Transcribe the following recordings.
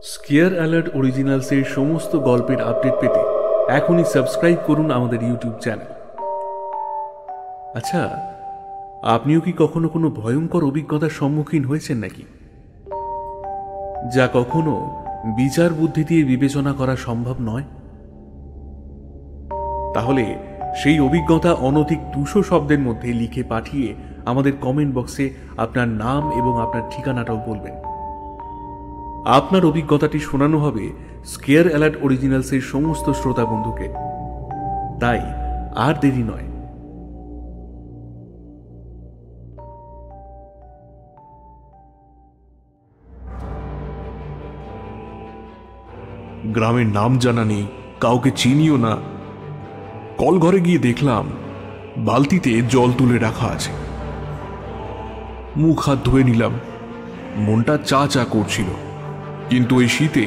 Square alert অরিজিনালসের সমস্ত গল্পের update পেতে এখনই সাবস্ক্রাইব করুন আমাদের ইউটিউব চ্যানেল। আচ্ছা, আপনিও কি কখনো কোনো ভয়ঙ্কর অভিজ্ঞতার সম্মুখীন হয়েছেন নাকি, যা কখনো বিচার বুদ্ধি দিয়ে বিবেচনা করা সম্ভব নয়? তাহলে সেই অভিজ্ঞতা অনধিক 200 শব্দের মধ্যে লিখে পাঠিয়ে আমাদের কমেন্ট বক্সে আপনার নাম এবং আপনার ঠিকানাটাও বলবেন। আপনার অভিজ্ঞতাটি শোনানো হবে স্কেয়ার অ্যালার্ট অরিজিনালসের সমস্ত শ্রোতা বন্ধুকে। তাই আর দেরি নয়, গ্রামের নাম জানা নেই, কাউকে চিনিও না। কল ঘরে গিয়ে দেখলাম বালতিতে জল তুলে রাখা আছে। মুখ হাত ধুয়ে নিলাম। মনটা চা চা করছিল, কিন্তু ওই শীতে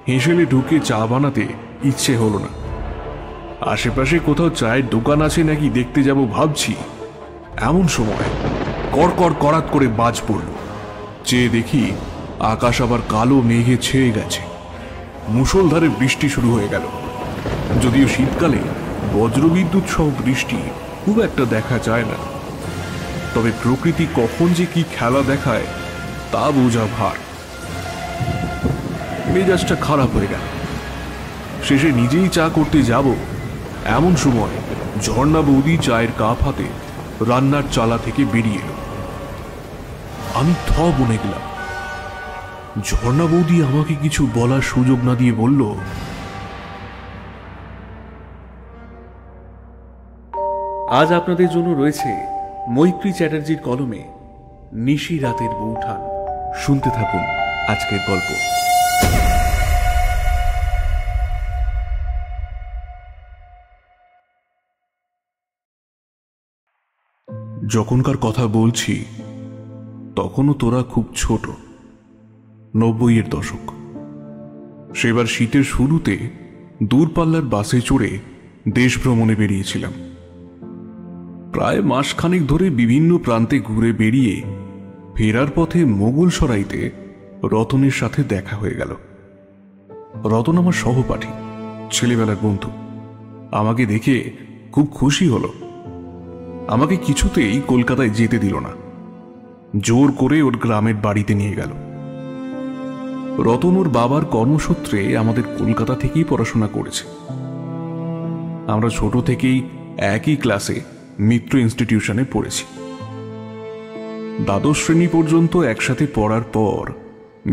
হেঁসেলে ঢুকে চা বানাতে ইচ্ছে হলো না। আশেপাশে কোথাও চায়ের দোকান আছে নাকি দেখতে যাব ভাবছি, এমন সময় কড়কড় কড়াত করে বাজ পড়ল। চেয়ে দেখি আকাশ আবার কালো মেঘে ছেয়ে গেছে। মুষলধারে বৃষ্টি শুরু হয়ে গেল। যদিও শীতকালে বজ্রবিদ্যুৎ সহ বৃষ্টি খুব একটা দেখা যায় না, তবে প্রকৃতি কখন যে কি খেলা দেখায় তা বোঝা ভার। মেজাজটা খারাপ হয়ে গেল। শেষে নিজেই চা করতে যাব, এমন সময় ঝর্ণা বৌদি চায়ের কাপ হাতে রান্নার চালা থেকে বেরিয়ে এলো। আমি থ বনে গেলাম। ঝর্ণা বৌদি আমাকে কিছু বলার সুযোগ না দিয়ে বলল, আজ আপনাদের জন্য রয়েছে মৈত্রী চ্যাটার্জির কলমে নিশি রাতের বউঠান। শুনতে থাকুন আজকের গল্প। যখনকার কথা বলছি তখনও তোরা খুব ছোট, 90-এর দশক। সেবার শীতের শুরুতে দূরপাল্লার বাসে চড়ে দেশ ভ্রমণে বেরিয়েছিলাম। প্রায় মাসখানেক ধরে বিভিন্ন প্রান্তে ঘুরে বেরিয়ে ফেরার পথে মোগলসরাইতে রতনের সাথে দেখা হয়ে গেল। রতন আমার সহপাঠী, ছেলেবেলার বন্ধু। আমাকে দেখে খুব খুশি হলো। আমাকে কিছুতেই কলকাতায় যেতে দিল না, জোর করে ওর গ্রামের বাড়িতে নিয়ে গেল। রতন ওর বাবার কর্মসূত্রে আমাদের কলকাতা থেকেই পড়াশোনা করেছে। আমরা ছোট থেকেই একই ক্লাসে মিত্র ইনস্টিটিউশনে পড়েছি। দ্বাদশ শ্রেণী পর্যন্ত একসাথে পড়ার পর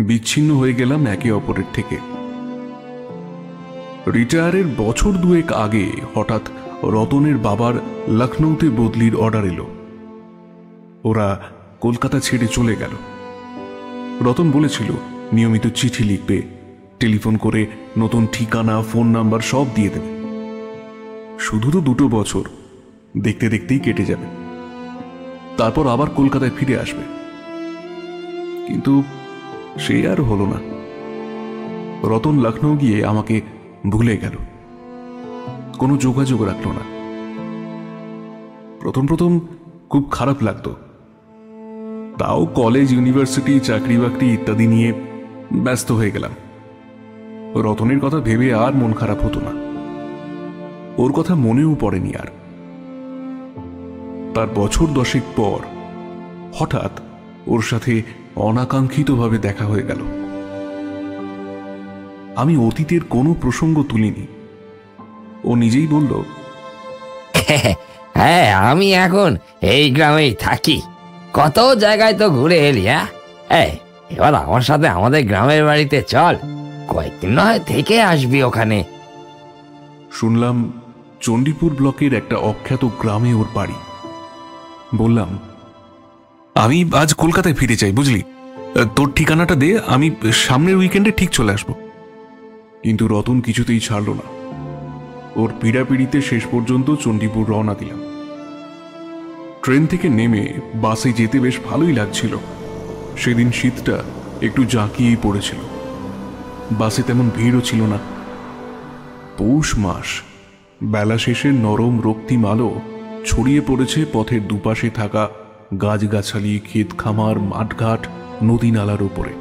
বিচ্ছিন্ন হয়ে গেলাম একে অপরের থেকে। রিটায়ারের বছর দুয়েক আগে হঠাৎ রতনের বাবার লখনৌতে বদলির অর্ডার এলো। ওরা কলকাতা ছেড়ে চলে গেল। রতন বলেছিল নিয়মিত চিঠি লিখবে, টেলিফোন করে নতুন ঠিকানা, ফোন নাম্বার সব দিয়ে দেবে। শুধু তো 2 বছর, দেখতে দেখতেই কেটে যাবে। তারপর আবার কলকাতায় ফিরে আসবে। কিন্তু সে আর হলো না। রতন লখনৌ গিয়ে আমাকে ভুলে গেল, কোনো যোগাযোগ রাখলো না। প্রথম প্রথম খুব খারাপ লাগতো। তাও কলেজ, ইউনিভার্সিটি, চাকরি বাকরি ইত্যাদি নিয়ে ব্যস্ত হয়ে গেলাম। রতনের কথা ভেবে আর মন খারাপ হতো না। ওর কথা মনেও পড়েনি আর। তার বছর 10 পর হঠাৎ ওর সাথে অনাকাঙ্ক্ষিতভাবে দেখা হয়ে গেল। আমি অতীতের কোনো প্রসঙ্গ তুলিনি। ও নিজেই বলল, হ্যাঁ, আমি এখন এই গ্রামেই থাকি। কত জায়গায় তো ঘুরে এলি। হ্যাঁ, এবার আমার সাথে আমাদের গ্রামের বাড়িতে চল, কয়েকদিন না হয় থেকে আসবি ওখানে। শুনলাম চণ্ডীপুর ব্লকের একটা অখ্যাত গ্রামে ওর বাড়ি। বললাম, আমি আজ কলকাতায় ফিরে চাই, বুঝলি? তোর ঠিকানাটা দে, আমি সামনের উইকেন্ডে ঠিক চলে আসব। কিন্তু রতন কিছুতেই ছাড়ল না। ওর পীড়াপিড়িতে শেষ পর্যন্ত চণ্ডীপুর রওনা দিলাম। ট্রেন থেকে নেমে বাসে যেতে বেশ ভালোই লাগছিল। সেদিন শীতটা একটু জাঁকিয়েই পড়েছিল। বাসে তেমন ভিড়ও ছিল না। পৌষ মাস, বেলা শেষে নরম রক্তিম আলো ছড়িয়ে পড়েছে পথের দুপাশে থাকা গাছগাছালি, ক্ষেত খামার, মাঠঘাট, নদী নালার উপরে।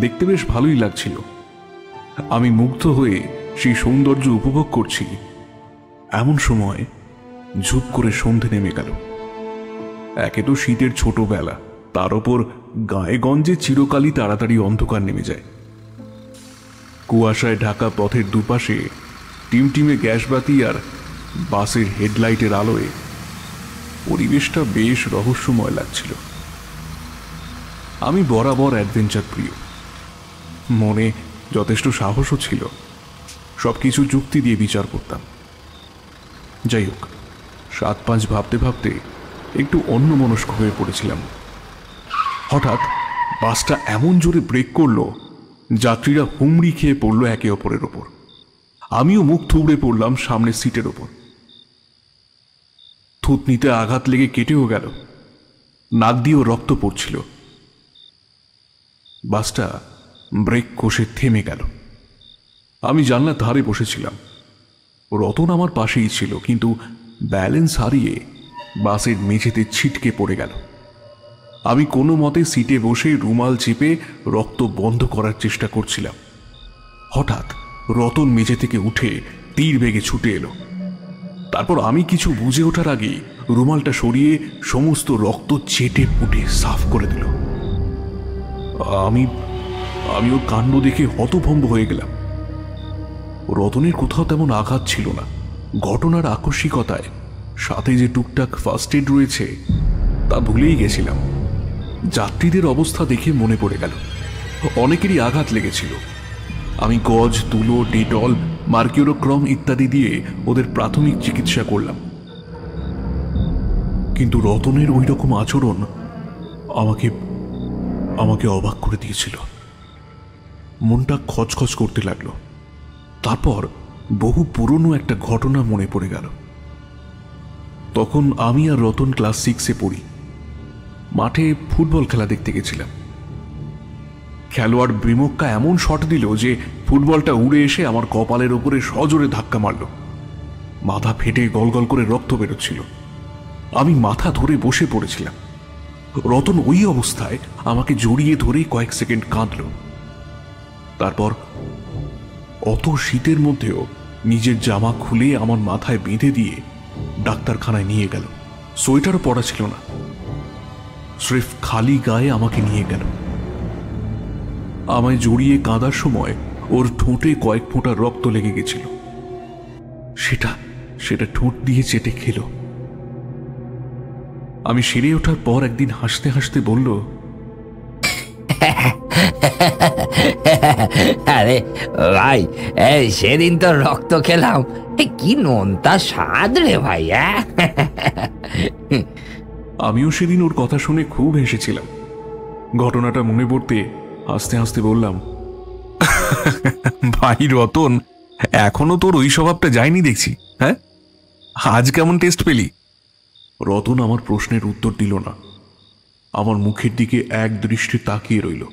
দেখতে বেশ ভালোই লাগছিল। আমি মুগ্ধ হয়ে সেই সৌন্দর্য উপভোগ করছি, এমন সময় ঝুপ করে সন্ধে নেমে গেল। একে তো শীতের ছোটবেলা, তার ওপর গায়ে গঞ্জে চিরকালই তাড়াতাড়ি অন্ধকার নেমে যায়। কুয়াশায় ঢাকা পথের দুপাশে টিমটিমে গ্যাসবাতি আর বাসের হেডলাইটের আলোয় পরিবেশটা বেশ রহস্যময় লাগছিল। আমি বরাবর অ্যাডভেঞ্চার প্রিয়, মনে যথেষ্ট সাহসও ছিল, সবকিছু যুক্তি দিয়ে বিচার করতাম। যাই হোক, 7-5 ভাবতে ভাবতে একটু অন্যমনস্ক হয়ে পড়েছিলাম। হঠাৎ বাসটা এমন জোরে ব্রেক করলো, যাত্রীরা হুমড়ি খেয়ে পড়ল একে অপরের ওপর। আমিও মুখ থুবড়ে পড়লাম সামনের সিটের ওপর। থুতনিতে আঘাত লেগে কেটেও গেল, নাক দিয়েও রক্ত পড়ছিল। বাসটা ব্রেক কষে থেমে গেল। আমি জানলার ধারে বসেছিলাম, রতন আমার পাশেই ছিল, কিন্তু ব্যালেন্স হারিয়ে বাসের মেঝেতে ছিটকে পড়ে গেল। আমি কোনো মতে সিটে বসে রুমাল চেপে রক্ত বন্ধ করার চেষ্টা করছিলাম। হঠাৎ রতন মেঝে থেকে উঠে তীর বেগে ছুটে এলো। তারপর আমি কিছু বুঝে ওঠার আগেই রুমালটা সরিয়ে সমস্ত রক্ত চেটে পুটে সাফ করে দিল। আমি ওর কাণ্ড দেখে হতভম্ব হয়ে গেলাম। রতনের কোথাও তেমন আঘাত ছিল না। ঘটনার আকস্মিকতায় সাথে যে টুকটাক ফার্স্ট এড রয়েছে তা ভুলেই গেছিলাম। যাত্রীদের অবস্থা দেখে মনে পড়ে গেল অনেকেরই আঘাত লেগেছিল। আমি গজ, তুলো, ডেটল, মার্কিউরোক্রম ইত্যাদি দিয়ে ওদের প্রাথমিক চিকিৎসা করলাম। কিন্তু রতনের ওই রকম আচরণ আমাকে অবাক করে দিয়েছিল। মনটা খচখচ করতে লাগলো। তারপর বহু পুরনো একটা ঘটনা মনে পড়ে গেল। তখন আমি আর রতন ক্লাস 6-এ পড়ি। মাঠে ফুটবল খেলা দেখতে গেছিলাম। খেলোয়াড় বিমক্কা এমন শট দিল যে ফুটবলটা উড়ে এসে আমার কপালের ওপরে সজোরে ধাক্কা মারল। মাথা ফেটে গলগল করে রক্ত বেরোচ্ছিল। আমি মাথা ধরে বসে পড়েছিলাম। রতন ওই অবস্থায় আমাকে জড়িয়ে ধরে কয়েক সেকেন্ড কাঁদল। তারপর অত শীতের মধ্যেও নিজের জামা খুলে আমার মাথায় বেঁধে দিয়ে ডাক্তারখানায় নিয়ে গেল। সোয়েটারও পরা ছিল না, স্রেফ খালি গায়ে আমাকে নিয়ে গেল। আমায় জড়িয়ে কাঁদার সময় ওর ঠোঁটে কয়েক ফোঁটা রক্ত লেগে গেছিল। সেটা ঠোঁট দিয়ে চেটে খেল। আমি সেরে ওঠার পর একদিন হাসতে হাসতে বলল, আরে ভাই, সেদিন তো রক্ত খেলাম, কি নোনতা স্বাদ রে ভাই। আমিও সেদিন ওর কথা শুনে খুব হেসেছিলাম। ঘটনাটা মনে পড়তে হাসতে হাসতে বললাম, ভাই রতন, এখনো তোর ওই স্বভাবটা যায়নি দেখছি। হ্যাঁ, আজ কেমন টেস্ট পেলি? রতন আমার প্রশ্নের উত্তর দিল না, আমার মুখের দিকে এক দৃষ্টি তাকিয়ে রইল।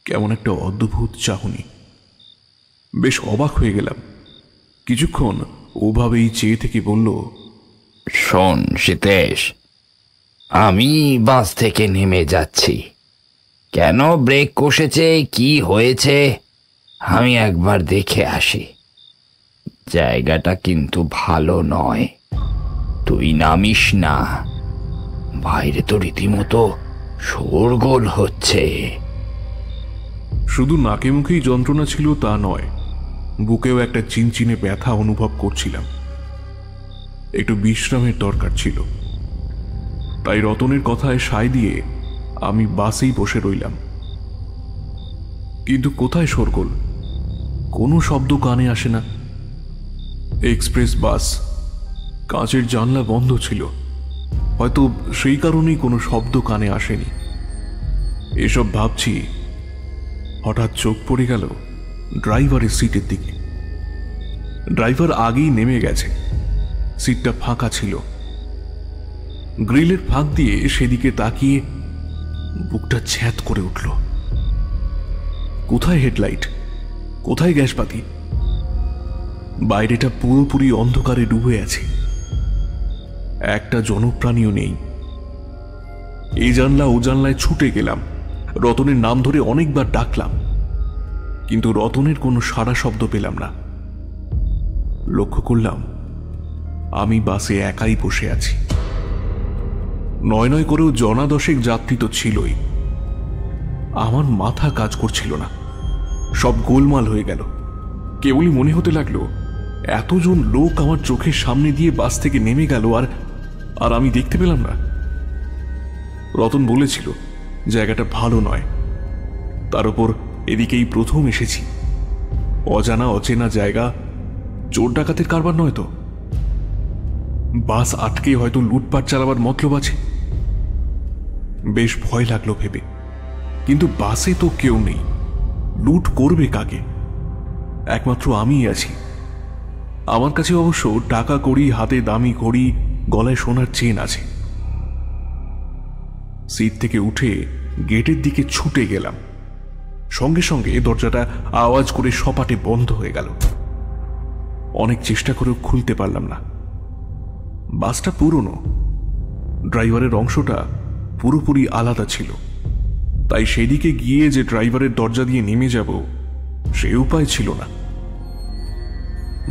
কেমন একটা অদ্ভুত চাহনি। বেশ অবাক হয়ে গেলাম। কিছুক্ষণ ওভাবেই চেয়ে থেকে বলল, শোন সীতেশ, আমি বাস থেকে নেমে যাচ্ছি। কেন ব্রেক কষেছে, কি হয়েছে, আমি একবার দেখে আসি। জায়গাটা কিন্তু ভালো নয়, তুই নামিস না। বাইরে তো রীতিমতো শোরগোল হচ্ছে। শুধু নাকে মুখেই যন্ত্রণা ছিল তা নয়, বুকেও একটা চিনচিনে ব্যথা অনুভব করছিলাম। একটু বিশ্রামের দরকার ছিল। তাই রতনের কথায় সায় দিয়ে আমি বাসেই বসে রইলাম। কিন্তু কোথায় শোরগোল? কোনো শব্দ কানে আসে না। এক্সপ্রেস বাস, কাঁচের জানলা বন্ধ ছিল, হয়তো সেই কারণেই কোনো শব্দ কানে আসেনি। এসব ভাবছি, হঠাৎ চোখ পড়ে গেল ড্রাইভারের সিটের দিকে। ড্রাইভার আগেই নেমে গেছে, সিটটা ফাঁকা ছিল। গ্রিলের ফাঁক দিয়ে সেদিকে তাকিয়ে বুকটা ছ্যাঁত করে উঠল। কোথায় হেডলাইট, কোথায় গ্যাসবাতি? বাইরেটা পুরোপুরি অন্ধকারে ডুবে আছে, একটা জনপ্রাণীও নেই। এই জানলা ও জানলায় ছুটে গেলাম, রতনের নাম ধরে অনেকবার ডাকলাম, কিন্তু রতনের কোনো সাড়া শব্দ পেলাম না। লক্ষ্য করলাম আমি বাসে একাই বসে আছি। নয় নয় করেও জনা দশেক যাত্রী তো ছিলই। আমার মাথা কাজ করছিল না, সব গোলমাল হয়ে গেল। কেবলই মনে হতে লাগলো এতজন লোক আমার চোখের সামনে দিয়ে বাস থেকে নেমে গেল, আর আমি দেখতে পেলাম না। রতন বলেছিল জায়গাটা ভালো নয়, তার উপর এদিকেই প্রথম এসেছি। অজানা অচেনা জায়গা, চোর ডাকাতের কারবার নয় তো? বাস আটকে হয়তো লুটপাট চালাবার মতলব আছে। বেশ ভয় লাগলো ভেবে, কিন্তু বাসে তো কেউ নেই, লুট করবে কাকে? একমাত্র আমিই আছি। আমার কাছে অবশ্য টাকা কড়ি, হাতে দামি ঘড়ি, গলায় সোনার চেন আছে। সিট থেকে উঠে গেটের দিকে ছুটে গেলাম। সঙ্গে সঙ্গে দরজাটা আওয়াজ করে সপাটে বন্ধ হয়ে গেল। অনেক চেষ্টা করেও খুলতে পারলাম না। বাসটা পুরনো, ড্রাইভারের অংশটা পুরোপুরি আলাদা ছিল, তাই সেদিকে গিয়ে যে ড্রাইভারের দরজা দিয়ে নেমে যাব সে উপায় ছিল না।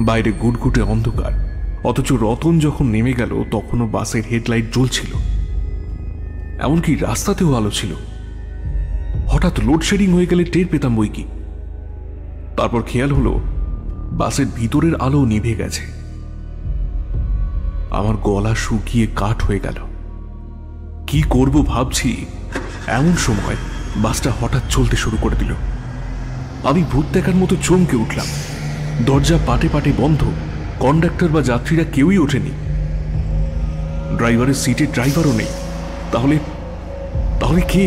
বাইরে গুটগুটে অন্ধকার, অথচ রতন যখন নেমে গেল তখনও বাসের হেডলাইট জ্বলছিল, এমনকি রাস্তাতেও আলো ছিল। হঠাৎ লোডশেডিং হয়ে গেলে টের পেতাম বই কি। তারপর খেয়াল হলো বাসের ভিতরের আলো নিভে গেছে। আমার গলা শুকিয়ে কাঠ হয়ে গেল। কি করব ভাবছি, এমন সময় বাসটা হঠাৎ চলতে শুরু করে দিল। আমি ভূত দেখার মতো চমকে উঠলাম। দরজা পাটে পাটে বন্ধ, কন্ডাক্টর বা যাত্রীরা কেউই ওঠেনি। ড্রাইভারের সিটে ড্রাইভারও নেই। তাহলে তাহলে কে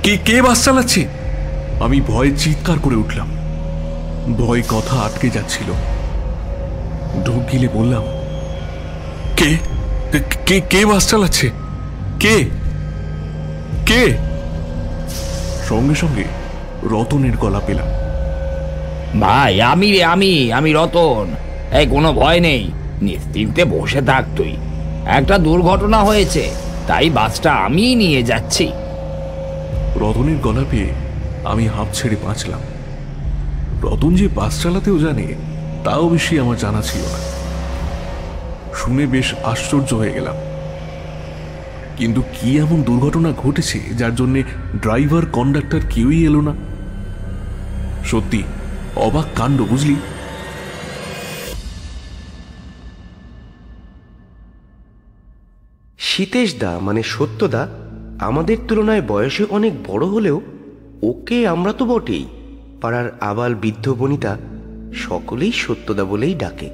কে কে বাস চালাচ্ছে? আমি ভয়ে চিৎকার করে উঠলাম। ভয় কথা আটকে যাচ্ছিল। ঢোক গিলে বললাম, কে কে কে বাস চালাচ্ছে? কে কে? সঙ্গে সঙ্গে রতনের গলা পেলাম। ভাই, আমি রতন। এই কোনো ভয় নেই, নিশ্চিন্তে বসে থাক তুই। একটা দুর্ঘটনা হয়েছে, তাই বাসটা আমি নিয়ে যাচ্ছি। রতনের গলা পেয়ে আমি হাঁপ ছেড়ে বাঁচলাম। রতন যে বাস চালাতেও জানে তাও বেশি আমার জানা ছিল না। শুনে বেশ আশ্চর্য হয়ে গেলাম। কিন্তু কি এমন দুর্ঘটনা ঘটেছে যার জন্য ড্রাইভার, কন্ডাক্টর কেউই এলো না? সত্যি অবাক কাণ্ড, বুঝলি? সীতেশ দা মানে সত্যদা আমাদের তুলনায় বয়সে অনেক বড় হলেও ওকে আমরা তো বটেই, পাড়ার আবাল বৃদ্ধ বনিতা সকলেই সত্যদা বলেই ডাকে।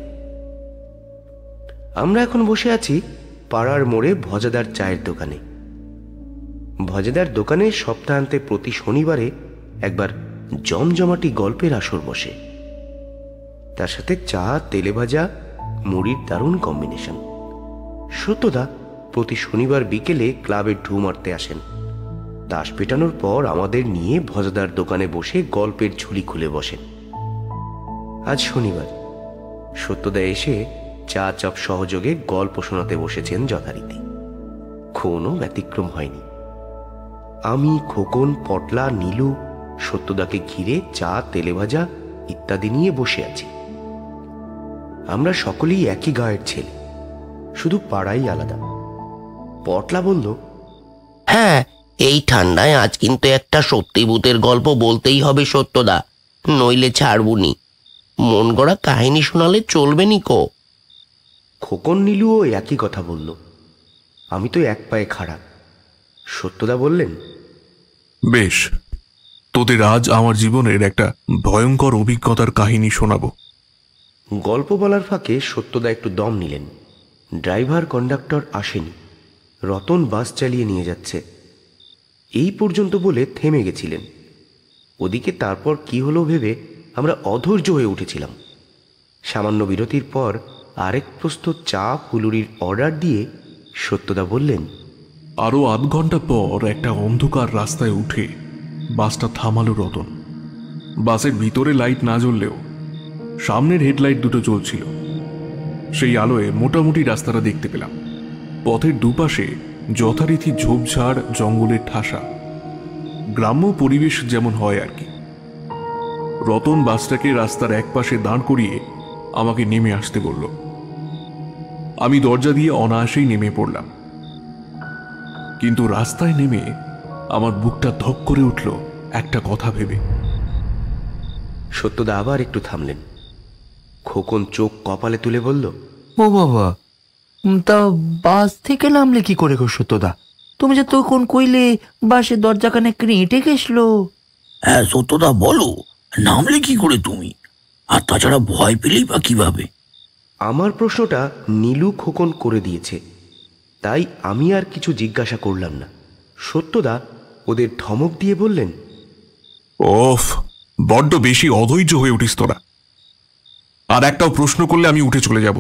আমরা এখন বসে আছি পাড়ার মোড়ে ভজাদার চায়ের দোকানে। ভজাদার দোকানে সপ্তাহান্তে প্রতি শনিবারে একবার জমজমাটি গল্পের আসর বসে। তার সাথে চা, তেলে ভাজা, মুড়ির দারুণ কম্বিনেশন। সত্যদা প্রতি শনিবার বিকেলে ক্লাবে ঢু মারতে আসেন। তাস পেটানোর পর আমাদের নিয়ে ভজাদার দোকানে বসে গল্পের ঝুলি খুলে বসেন। আজ শনিবার সত্যদা এসে চা চপ সহযোগে গল্প শোনাতে বসেছেন যথারীতি। কোনো ব্যতিক্রম হয়নি। আমি, খোকন, পটলা, নীলু সত্যদাকে ঘিরে চা, তেলে ভাজা ইত্যাদি নিয়ে বসে আছি। আমরা সকলেই একই গায়ের ছেলে, শুধু পাড়াই আলাদা। পটলা বলল, হ্যাঁ, এই ঠান্ডায় আজ কিন্তু একটা সত্যি ভূতের গল্প বলতেই হবে সত্যদা, নইলে ছাড়বুনি। মন গড়া কাহিনী শোনালে চলবে নি কো। খোকন, নীলুও একই কথা বলল। আমি তো এক পায়ে খাড়া। সত্যদা বললেন, বেশ, তোদের আজ আমার জীবনের একটা ভয়ঙ্কর অভিজ্ঞতার কাহিনী শোনাবো। গল্প বলার ফাঁকে সত্যদা একটু দম নিলেন। ড্রাইভার, কন্ডাক্টর আসেনি, রতন বাস চালিয়ে নিয়ে যাচ্ছে এই পর্যন্ত বলে থেমে গেছিলেন। ওদিকে তারপর কি হলো ভেবে আমরা অধৈর্য হয়ে উঠেছিলাম। সামান্য বিরতির পর আরেক প্রস্তুত চা, ফুলুরির অর্ডার দিয়ে সত্যদা বললেন, আরো আধ ঘন্টা পর একটা অন্ধকার রাস্তায় উঠে বাসটা থামালো রতন। বাসের ভিতরে লাইট না জ্বললেও সামনের হেডলাইট দুটো জ্বলছিল। সেই আলোয় মোটামুটি রাস্তাটা দেখতে পেলাম। পথের দুপাশে যথারীতি ঝোপঝাড়, জঙ্গলের ঠাসা, গ্রাম্য পরিবেশ যেমন হয় আর কি। রতন বাসটাকে রাস্তার একপাশে দাঁড় করিয়ে আমাকে নেমে আসতে বলল। আমি দরজা দিয়ে অনায়াসেই নেমে পড়লাম, কিন্তু রাস্তায় নেমে আমার বুকটা ধক করে উঠল একটা কথা ভেবে। সত্যদা আবার একটু থামলেন। খোকন চোখ কপালে তুলে বলল, ও বাবা, তা বাস থেকে নামলে কি করে গো সত্যদা? তুমি যে তখন কইলে বাসের দরজাখানে কেটে গেছলো। হ্যাঁ সত্যদা, বলো নামলে কি করে তুমি? আর তাছাড়া ভয় পেলেই বা কিভাবে? আমার প্রশ্নটা নীলু খোকন করে দিয়েছে, তাই আমি আর কিছু জিজ্ঞাসা করলাম না। সত্যদা ওদের ধমক দিয়ে বললেন, ওফ, বড্ড বেশি অধৈর্য হয়ে উঠিস তোরা। আর একটাও প্রশ্ন করলে আমি উঠে চলে যাব।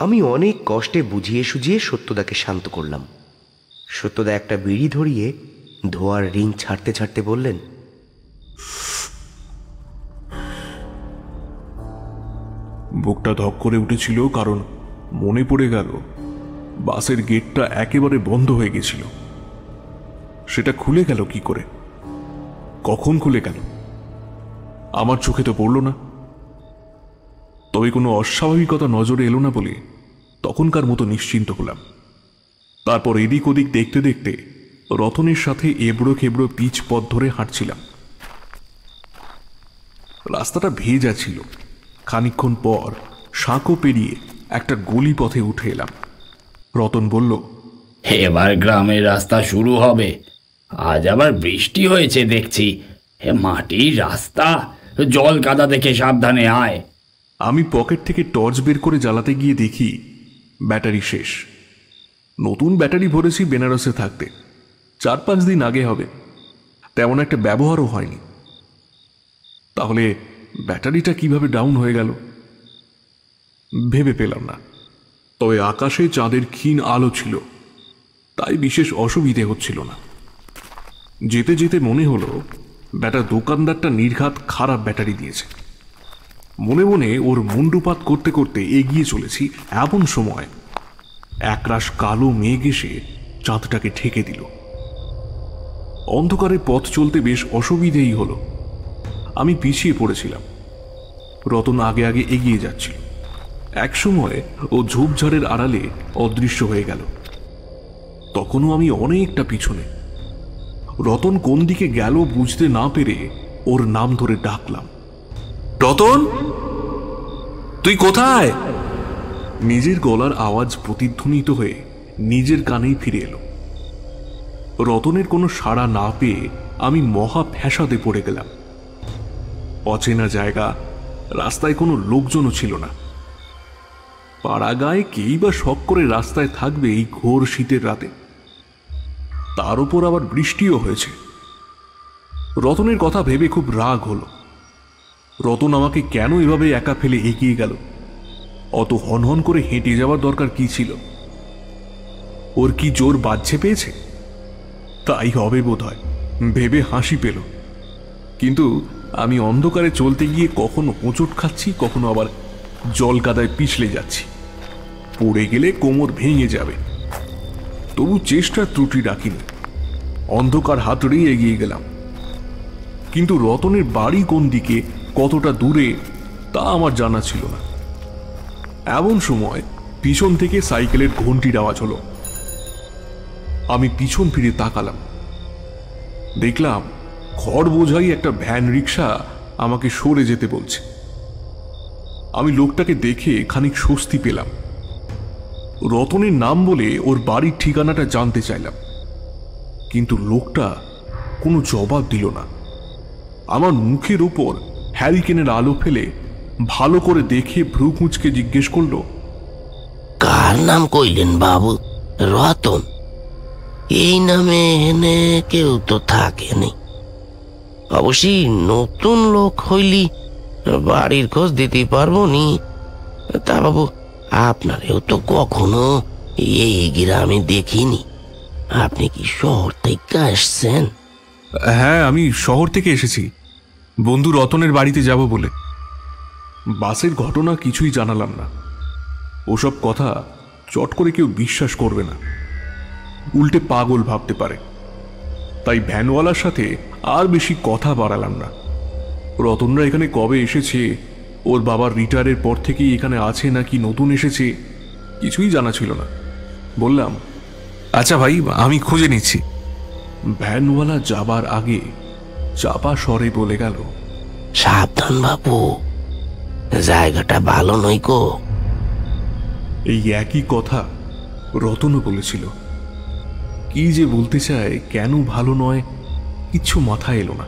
আমি অনেক কষ্টে বুঝিয়ে সুঝিয়ে সত্যদাকে শান্ত করলাম। সত্যদা একটা বিড়ি ধরিয়ে ধোয়ার রিং ছাড়তে ছাড়তে বললেন, বুকটা ধক করে উঠেছিল, কারণ মনে পড়ে গেল বাসের গেটটা একেবারে বন্ধ হয়ে গেছিল। সেটা খুলে গেল কি করে? কখন খুলে গেল? আমার চোখে তো পড়ল না। তবে কোনো অস্বাভাবিকতা নজরে এলো না বলে তখনকার মতো নিশ্চিন্ত হলাম। তারপর এদিক ওদিক দেখতে দেখতে রতনের সাথে এবড়ো খেবড়ো পিচ পথ ধরে হাঁটছিলাম। রাস্তাটা ভেজা ছিল। খানিকক্ষণ পর সাঁকো পেরিয়ে একটা গলি পথে উঠে এলাম। রতন বলল, এবার গ্রামের রাস্তা শুরু হবে। আজ আবার বৃষ্টি হয়েছে দেখছি। মাটির রাস্তা, জল কাদা দেখে সাবধানে আয়। আমি পকেট থেকে টর্চ বের করে জ্বালাতে গিয়ে দেখি ব্যাটারি শেষ। নতুন ব্যাটারি ভরেছি বেনারসে থাকতে, 4-5 দিন আগে হবে। তেমন একটা ব্যবহারও হয়নি। তাহলে ব্যাটারিটা কিভাবে ডাউন হয়ে গেল ভেবে পেলাম না। তবে আকাশে চাঁদের ক্ষীণ আলো ছিল, তাই বিশেষ অসুবিধে হচ্ছিল না। যেতে যেতে মনে হলো ব্যাটার দোকানদারটা নির্ঘাত খারাপ ব্যাটারি দিয়েছে। মনে মনে ওর মুন্ডুপাত করতে করতে এগিয়ে চলেছি, এমন সময় একরাশ কালো মেঘ এসে চাঁদটাকে ঢেকে দিল। অন্ধকারে পথ চলতে বেশ অসুবিধেই হলো। আমি পিছিয়ে পড়েছিলাম, রতন আগে আগে এগিয়ে যাচ্ছিল। একসময় ও ঝোপঝাড়ের আড়ালে অদৃশ্য হয়ে গেল। তখনও আমি অনেকটা পিছনে। রতন কোন দিকে গেল বুঝতে না পেরে ওর নাম ধরে ডাকলাম, রতন, তুই কোথায়? নিজের গলার আওয়াজ প্রতিধ্বনিত হয়ে নিজের কানেই ফিরে এলো। রতনের কোনো সাড়া না পেয়ে আমি মহা ফ্যাসাদে পড়ে গেলাম। অচেনা জায়গা, রাস্তায় কোনো লোকজনও ছিল না। পাড়া গায়ে কেই বা শখ করে রাস্তায় থাকবে এই ঘোর শীতের রাতে? তার উপর আবার বৃষ্টিও হয়েছে। রতনের কথা ভেবে খুব রাগ হলো। রতন আমাকে কেন এভাবে একা ফেলে এগিয়ে গেল? অত হনহন করে হেঁটে যাওয়ার দরকার কি ছিল? ওর কি জোর বাজছে পেয়েছে? তাই হবে বোধহয় ভেবে হাসি পেল। কিন্তু আমি অন্ধকারে চলতে গিয়ে কখনো হোঁচট খাচ্ছি, কখনো আবার জল কাদায় পিছলে যাচ্ছি। পড়ে গেলে কোমর ভেঙে যাবে। তবু চেষ্টার ত্রুটি রাখিনি। অন্ধকার হাতড়েই এগিয়ে গেলাম। কিন্তু রতনের বাড়ি কোন দিকে, কতটা দূরে, তা আমার জানা ছিল না। এমন সময় পিছন থেকে সাইকেলের ঘন্টির আওয়াজ হলো। আমি পিছন ফিরে তাকালাম। দেখলাম খড় বোঝাই একটা ভ্যান রিক্সা আমাকে সরে যেতে বলছে। আমি লোকটাকে দেখে খানিক স্বস্তি পেলাম। রতনের নাম বলে ওর বাড়ির ঠিকানাটা জানতে চাইলাম, কিন্তু লোকটা কোনো জবাব দিল না। আমার মুখের উপর হ্যারিকেনের আলো ফেলে ভালো করে দেখে ভ্রু কুঁচকে জিজ্ঞেস করলো, কার নাম কইলেন বাবু? রতন? এই নামে এনে কেউ তো থাকেনি। অবশ্যই নতুন লোক হইলি বাড়ির খোঁজ দিতে পারবো নি। তা বাবু, আপনারেও তো কখনো এই গ্রামে দেখিনি। আপনি কি শহর থেকে আসছেন? হ্যাঁ, আমি শহর থেকে এসেছি, বন্ধু রতনের বাড়িতে যাব বলে। বাসের ঘটনা কিছুই জানালাম না। ওসব কথা চট করে কেউ বিশ্বাস করবে না, উল্টে পাগল ভাবতে পারে। তাই ভ্যানওয়ালার সাথে আর বেশি কথা বাড়ালাম না। রতনরা এখানে কবে এসেছে, ওর বাবার রিটায়ারের পর থেকেই এখানে আছে নাকি নতুন এসেছে, কিছুই জানা ছিল না। বললাম, আচ্ছা ভাই, আমি খুঁজে নিচ্ছি। ভ্যানওয়ালা যাবার আগে চাপা স্বরে বলে গেল, সাবধান বাবু, জায়গাটা ভালো নয় গো। এই একই কথা রতনও বলেছিল। কি যে বলতে চায়, কেন ভালো নয়, কিচ্ছু মাথায় এলো না।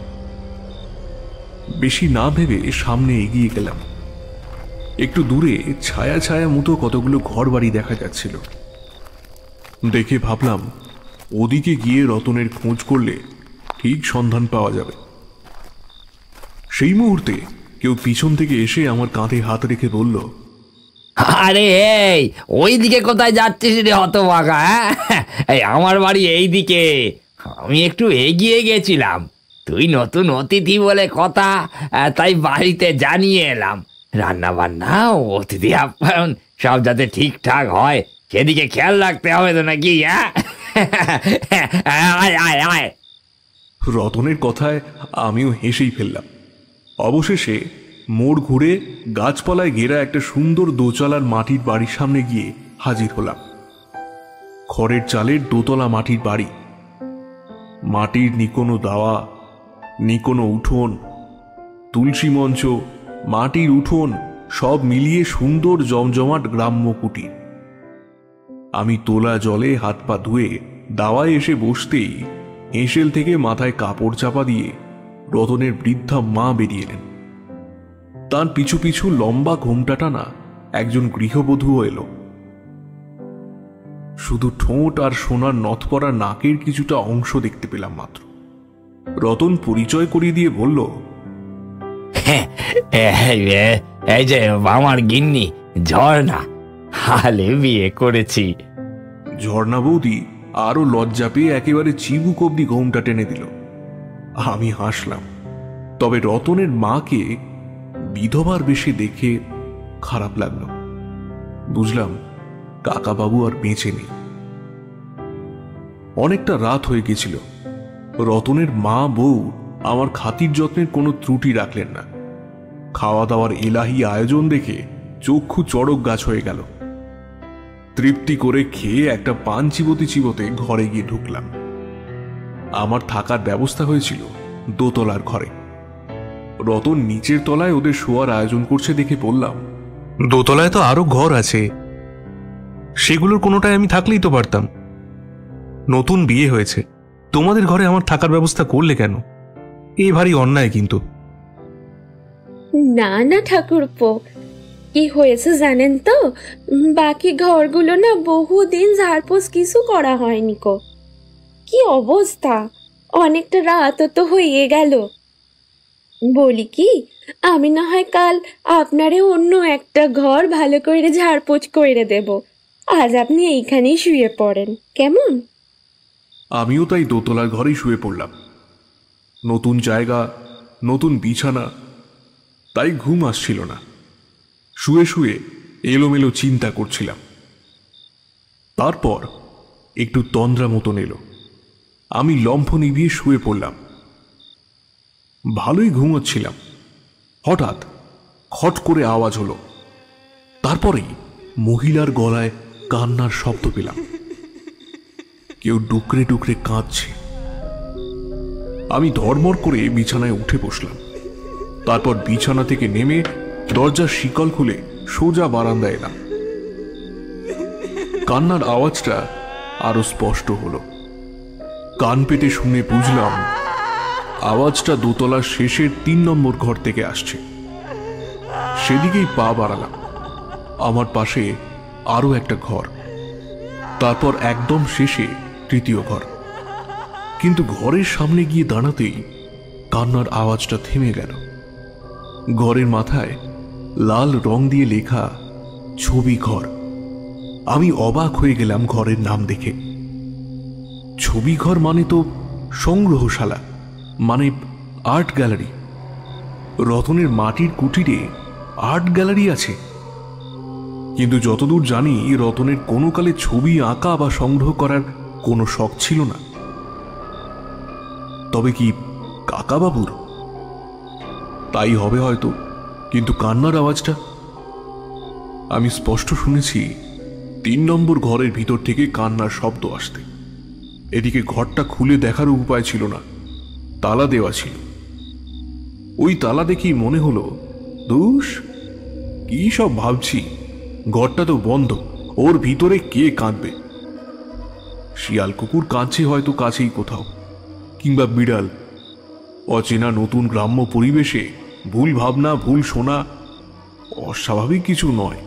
বেশি না ভেবে সামনে এগিয়ে গেলাম। একটু দূরে ছায়া ছায়া মতো কতগুলো ঘর বাড়ি দেখা যাচ্ছিল। দেখে ভাবলাম ওদিকে গিয়ে রতনের খোঁজ করলে ঠিক সন্ধান পাওয়া যাবে। সেই মুহূর্তে কেউ পিছন থেকে এসে আমার কাঁধে হাত রেখে বলল, আরে এই ওই দিকে কোথায় যাচ্ছিস রে হতভাগা? এই আমার বাড়ি এই দিকে, আমি একটু এগিয়ে গেছিলাম। তুই নতুন অতিথি বলে কথা, তাই বাড়িতে জানিয়ে এলাম। রান্না বান্না, অতিথি আপ্যায়ন সব যাতে ঠিকঠাক হয় সেদিকে খেয়াল রাখতে হবে তো নাকি? আয় আয় আয়। রতনের কথায় আমিও হেসেই ফেললাম। অবশেষে মোড় ঘুরে গাছপালায় ঘেরা একটা সুন্দর দোতলার মাটির বাড়ির সামনে গিয়ে হাজির হলাম। খড়ের চালের দোতলা মাটির বাড়ি, মাটির নিকোনো দাওয়া, নিকোনো উঠোন, তুলসী মঞ্চ, মাটির উঠোন সব মিলিয়ে সুন্দর জমজমাট গ্রাম্য কুটির। আমি তোলা জলে হাত পা ধুয়ে দাওয়ায় এসে বসতেই হেঁসেল থেকে মাথায় কাপড় চাপা দিয়ে রতনের বৃদ্ধা মা বেরিয়ে এলেন। তার পিছু পিছু লম্বা ঘোমটা টানা একজন গৃহবধূও এলো। শুধু ঠোঁট আর সোনার নথ পরা নাকের কিছুটা অংশ দেখতে পেলাম মাত্র। রতন পরিচয় করিয়ে দিয়ে বলল, এই যে আমার গিন্নি ঝর্ণা, হালে বিয়ে করেছি। ঝর্ণা বৌদি আরো লজ্জা পেয়ে একেবারে চিবুক অব্দি ঘোমটা টেনে দিল। আমি হাসলাম। তবে রতনের মাকে বিধবার বেশে দেখে খারাপ লাগলো। বুঝলাম কাকাবাবু আর বেঁচে নেই। অনেকটা রাত হয়ে গেছিল। রতনের মা বউ আমার খাতির যত্নের কোনো ত্রুটি রাখলেন না। খাওয়া দাওয়ার এলাহি আয়োজন দেখে চক্ষু চড়ক গাছ হয়ে গেল। তৃপ্তি করে খেয়ে একটা পান চিবোতে চিবোতে ঘরে গিয়ে ঢুকলাম। আমার থাকার ব্যবস্থা হয়েছিল দোতলার ঘরে। রতন নিচের তলায় ওদের শোয়ার আয়োজন করছে দেখে বললাম, দোতলায় তো আরো ঘর আছে, সেগুলোর কোনোটায় আমি থাকলেই তো পারতাম। নতুন বিয়ে হয়েছে, তোমাদের ঘরে আমার থাকার ব্যবস্থা করলে কেন? এই ভারী অন্যায় কিন্তু। না না ঠাকুরপো, কি হয়েছে জানেন তো, বাকি ঘরগুলো না বহুদিন ঝাড়পোছ কিছু করা হয়নি কো। কি অবস্থা, অনেকটা রাত তো হয়ে গেল। বলি কি, আমি না হয় কাল আপনারে অন্য একটা ঘর ভালো করে ঝাড়পোছ করে দেব। আজ আপনি এইখানেই শুয়ে পড়েন, কেমন? আমিও তাই দোতলার ঘরেই শুয়ে পড়লাম। নতুন জায়গা, নতুন বিছানা, তাই ঘুম আসছিল না। শুয়ে শুয়ে এলোমেলো চিন্তা করছিলাম। তারপর একটু তন্দ্রা মতন এলো। আমি লম্ফ নিভিয়ে শুয়ে পড়লাম। ভালোই ঘুমোচ্ছিলাম। হঠাৎ খট করে আওয়াজ হলো। তারপরেই মহিলার গলায় কান্নার শব্দ পেলাম। কেউ ডুকরে ডুকরে কাঁদছে। আমি ধড়মড় করে বিছানায় উঠে বসলাম। তারপর বিছানা থেকে নেমে দরজার শিকল খুলে সোজা বারান্দায় এলাম। কান্নার আওয়াজটা আরো স্পষ্ট হলো। কান পেতে শুনে বুঝলাম আওয়াজটা দোতলার শেষের ৩ নম্বর ঘর থেকে আসছে। সেদিকেই পা বাড়ালাম। আমার পাশে আরো একটা ঘর, তারপর একদম শেষে ৩য় ঘর। কিন্তু ঘরের সামনে গিয়ে দাঁড়াতেই কান্নার আওয়াজটা থেমে গেল। ঘরের মাথায় লাল রং দিয়ে লেখা ছবি ঘর। আমি অবাক হয়ে গেলাম ঘরের নাম দেখে। ছবি ঘর মানে তো সংগ্রহশালা, মানে আর্ট গ্যালারি। রতনের মাটির কুটিরে আর্ট গ্যালারি আছে। কিন্তু যতদূর জানি রতনের কোনো কালে ছবি আঁকা বা সংগ্রহ করার কোনো শখ ছিল না। তবে কি কাকাবাবুর? তাই হবে হয়তো, কিন্তু কান্নার আওয়াজটা আমি স্পষ্ট শুনেছি 3 নম্বর ঘরের ভিতর থেকে কান্নার শব্দ আসতে। এদিকে ঘরটা খুলে দেখার উপায় ছিল না, তালা দেওয়া ছিল। ওই তালা দেখি মনে হলো, দুষ কি সব ভাবছি, ঘরটা তো বন্ধ, ওর ভিতরে কে কাঁদবে? শিয়াল কুকুর কাঁদছে হয়তো কাছেই কোথাও, কিংবা বিড়াল। অচেনা নতুন গ্রাম্য পরিবেশে ভুল ভাবনা, ভুল শোনা অস্বাভাবিক কিছু নয়।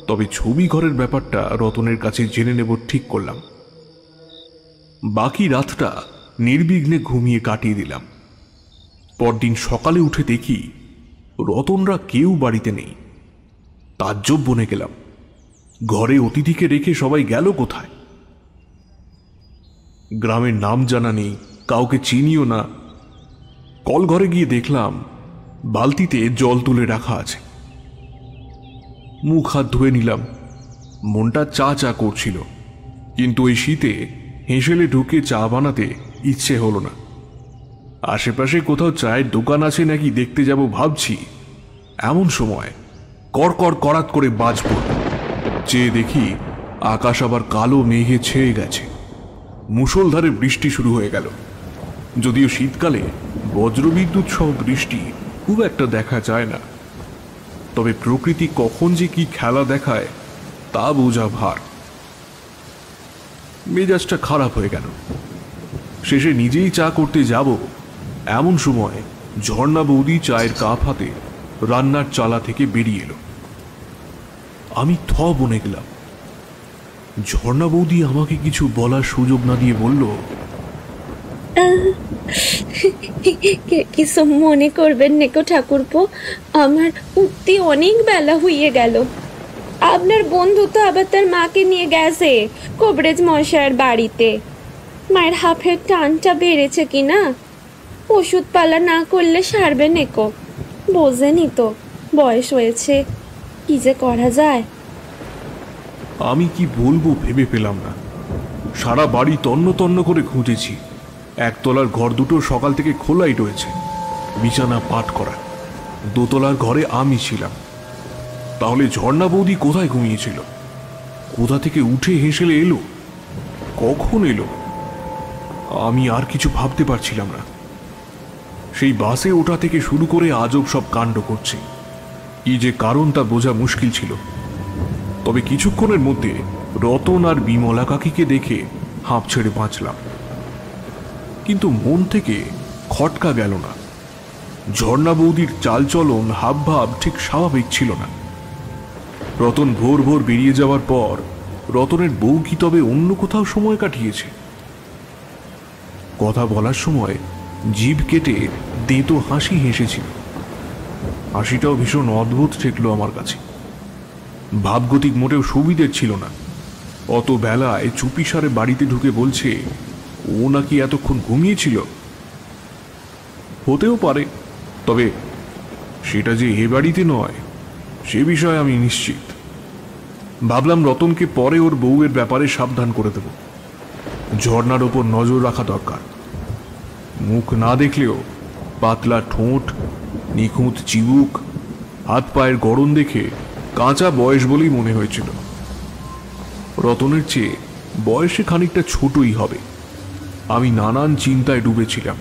তবে ছবি ঘরের ব্যাপারটা রতনের কাছে জেনে নেব ঠিক করলাম। বাকি রাতটা নির্বিঘ্নে ঘুমিয়ে কাটিয়ে দিলাম। পরদিন সকালে উঠে দেখি রতনরা কেউ বাড়িতে নেই। তাজ্জব বনে গেলাম, ঘরে অতিথিকে রেখে সবাই গেল কোথায়? গ্রামের নাম জানা নেই, কাউকে চিনিও না। কল ঘরে গিয়ে দেখলাম বালতিতে জল তুলে রাখা আছে। মুখ হাত ধুয়ে নিলাম, মনটা চা চা করছিল, কিন্তু ওই শীতে হেঁসেলে ঢুকে চা বানাতে ইচ্ছে হলো না। আশেপাশে কোথাও চায়ের দোকান আছে নাকি দেখতে যাব ভাবছি, এমন সময় কড়কড় কড়াত করে বাজ পড়ল। চেয়ে দেখি আকাশ আবার কালো মেঘে ছেয়ে গেছে, মুষলধারে বৃষ্টি শুরু হয়ে গেল। যদিও শীতকালে বজ্রবিদ্যুৎ সহ বৃষ্টি খুব একটা দেখা যায় না, তবে প্রকৃতি কখন যে কি খেলা দেখায় তা বোঝা ভার। মেজাজটা খারাপ হয়ে গেল। শেষে নিজেই চা করতে যাব, এমন সময় ঝর্ণা বৌদি চায়ের কাপ হাতে রান্নার চালা থেকে বেরিয়ে এলো। আমি থ বনে গেলাম। ঝর্ণা বৌদি আমাকে কিছু বলার সুযোগ না দিয়ে বলল, কিছু মনে করবেন নেকো ঠাকুরপো, আমার উঠতে অনেক বেলা হইয়ে গেল। আপনার বন্ধু তো আবার তার মাকে নিয়ে গেছে কবরেজ মশাইয়ের বাড়িতে। মায়ের হাফের টানটা বেড়েছে কিনা, ওষুধ পালা না করলে সারবে নেকো। বোঝেনি তো, বয়স হয়েছে, কি যে করা যায়। আমি কি বলবো ভেবে পেলাম না। সারা বাড়ি তন্ন তন্ন করে খুঁজেছি। একতলার ঘর দুটো সকাল থেকে খোলাই রয়েছে, বিছানা পাট করা। দোতলার ঘরে আমি ছিলাম। তাহলে ঝর্ণা বৌদি কোথায় ঘুমিয়েছিল? কোথা থেকে উঠে হেসেলে এলো? কখন এলো? আমি আর কিছু ভাবতে পারছিলাম না। সেই বাসে ওঠা থেকে শুরু করে আজব সব কাণ্ড করছে। কি যে কারণ তা বোঝা মুশকিল ছিল। তবে কিছুক্ষণের মধ্যে রতন আর বিমলা কাকিকে দেখে হাঁপ ছেড়ে বাঁচলাম, কিন্তু মন থেকে খটকা গেল না। ঝর্ণা বৌদির চালচলন, হাবভাব ঠিক স্বাভাবিক ছিল না। রতন ভোর ভোর বেরিয়ে যাওয়ার পর রতনের বউ কি তবে অন্য কোথাও সময় কাটিয়েছে? কথা বলার সময় জিভ কেটে দেতো হাসি হেসেছিল। হাসিটাও ভীষণ অদ্ভুত ঠেকলো আমার কাছে। ভাবগতিক মোটেও সুবিধের ছিল না। অত বেলায় চুপিসারে বাড়িতে ঢুকে বলছে ও নাকি এতক্ষণ ঘুমিয়েছিল। হতেও পারে, তবে সেটা যে এ বাড়িতে নয় সে বিষয়ে আমি নিশ্চিত। ভাবলাম রতনকে পরে ওর বউয়ের ব্যাপারে সাবধান করে দেব। ঝর্ণার ওপর নজর রাখা দরকার। মুখ না দেখলেও পাতলা ঠোঁট, নিখুঁত চিবুক, হাত পায়ের গড়ন দেখে কাঁচা বয়স বলেই মনে হয়েছিল। রতনের চেয়ে বয়সে খানিকটা ছোটই হবে। আমি নানান চিন্তায় ডুবেছিলাম।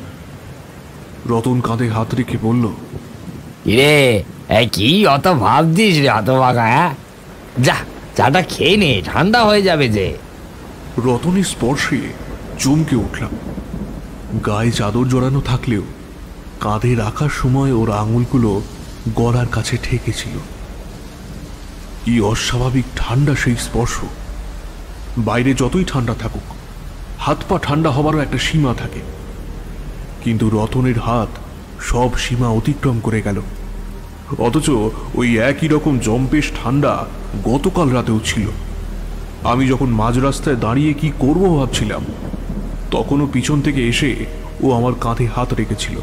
রতন কাঁধে হাত রেখে বলল, রে কি অত ভাবছিস রে হতভাগা? হ্যাঁ, যা চাটা খেয়ে নে, ঠান্ডা হয়ে যাবে যে। রতনের স্পর্শে চমকে উঠলাম। গায়ে চাদর জড়ানো থাকলেও কাঁধে রাখার সময় ওর আঙুলগুলো গলার কাছে ঠেকেছিল। কি অস্বাভাবিক ঠান্ডা সেই স্পর্শ! বাইরে যতই ঠান্ডা থাকুক, হাত পা ঠান্ডা হবারও একটা সীমা থাকে, কিন্তু রতনের হাত সব সীমা অতিক্রম করে গেল। অথচ ওই একই রকম জম্পেশ ঠান্ডা গতকাল রাতেও ছিল। আমি যখন মাঝ রাস্তায় দাঁড়িয়ে কি করব ভাবছিলাম, তখনও পিছন থেকে এসে ও আমার কাঁধে হাত রেখেছিল।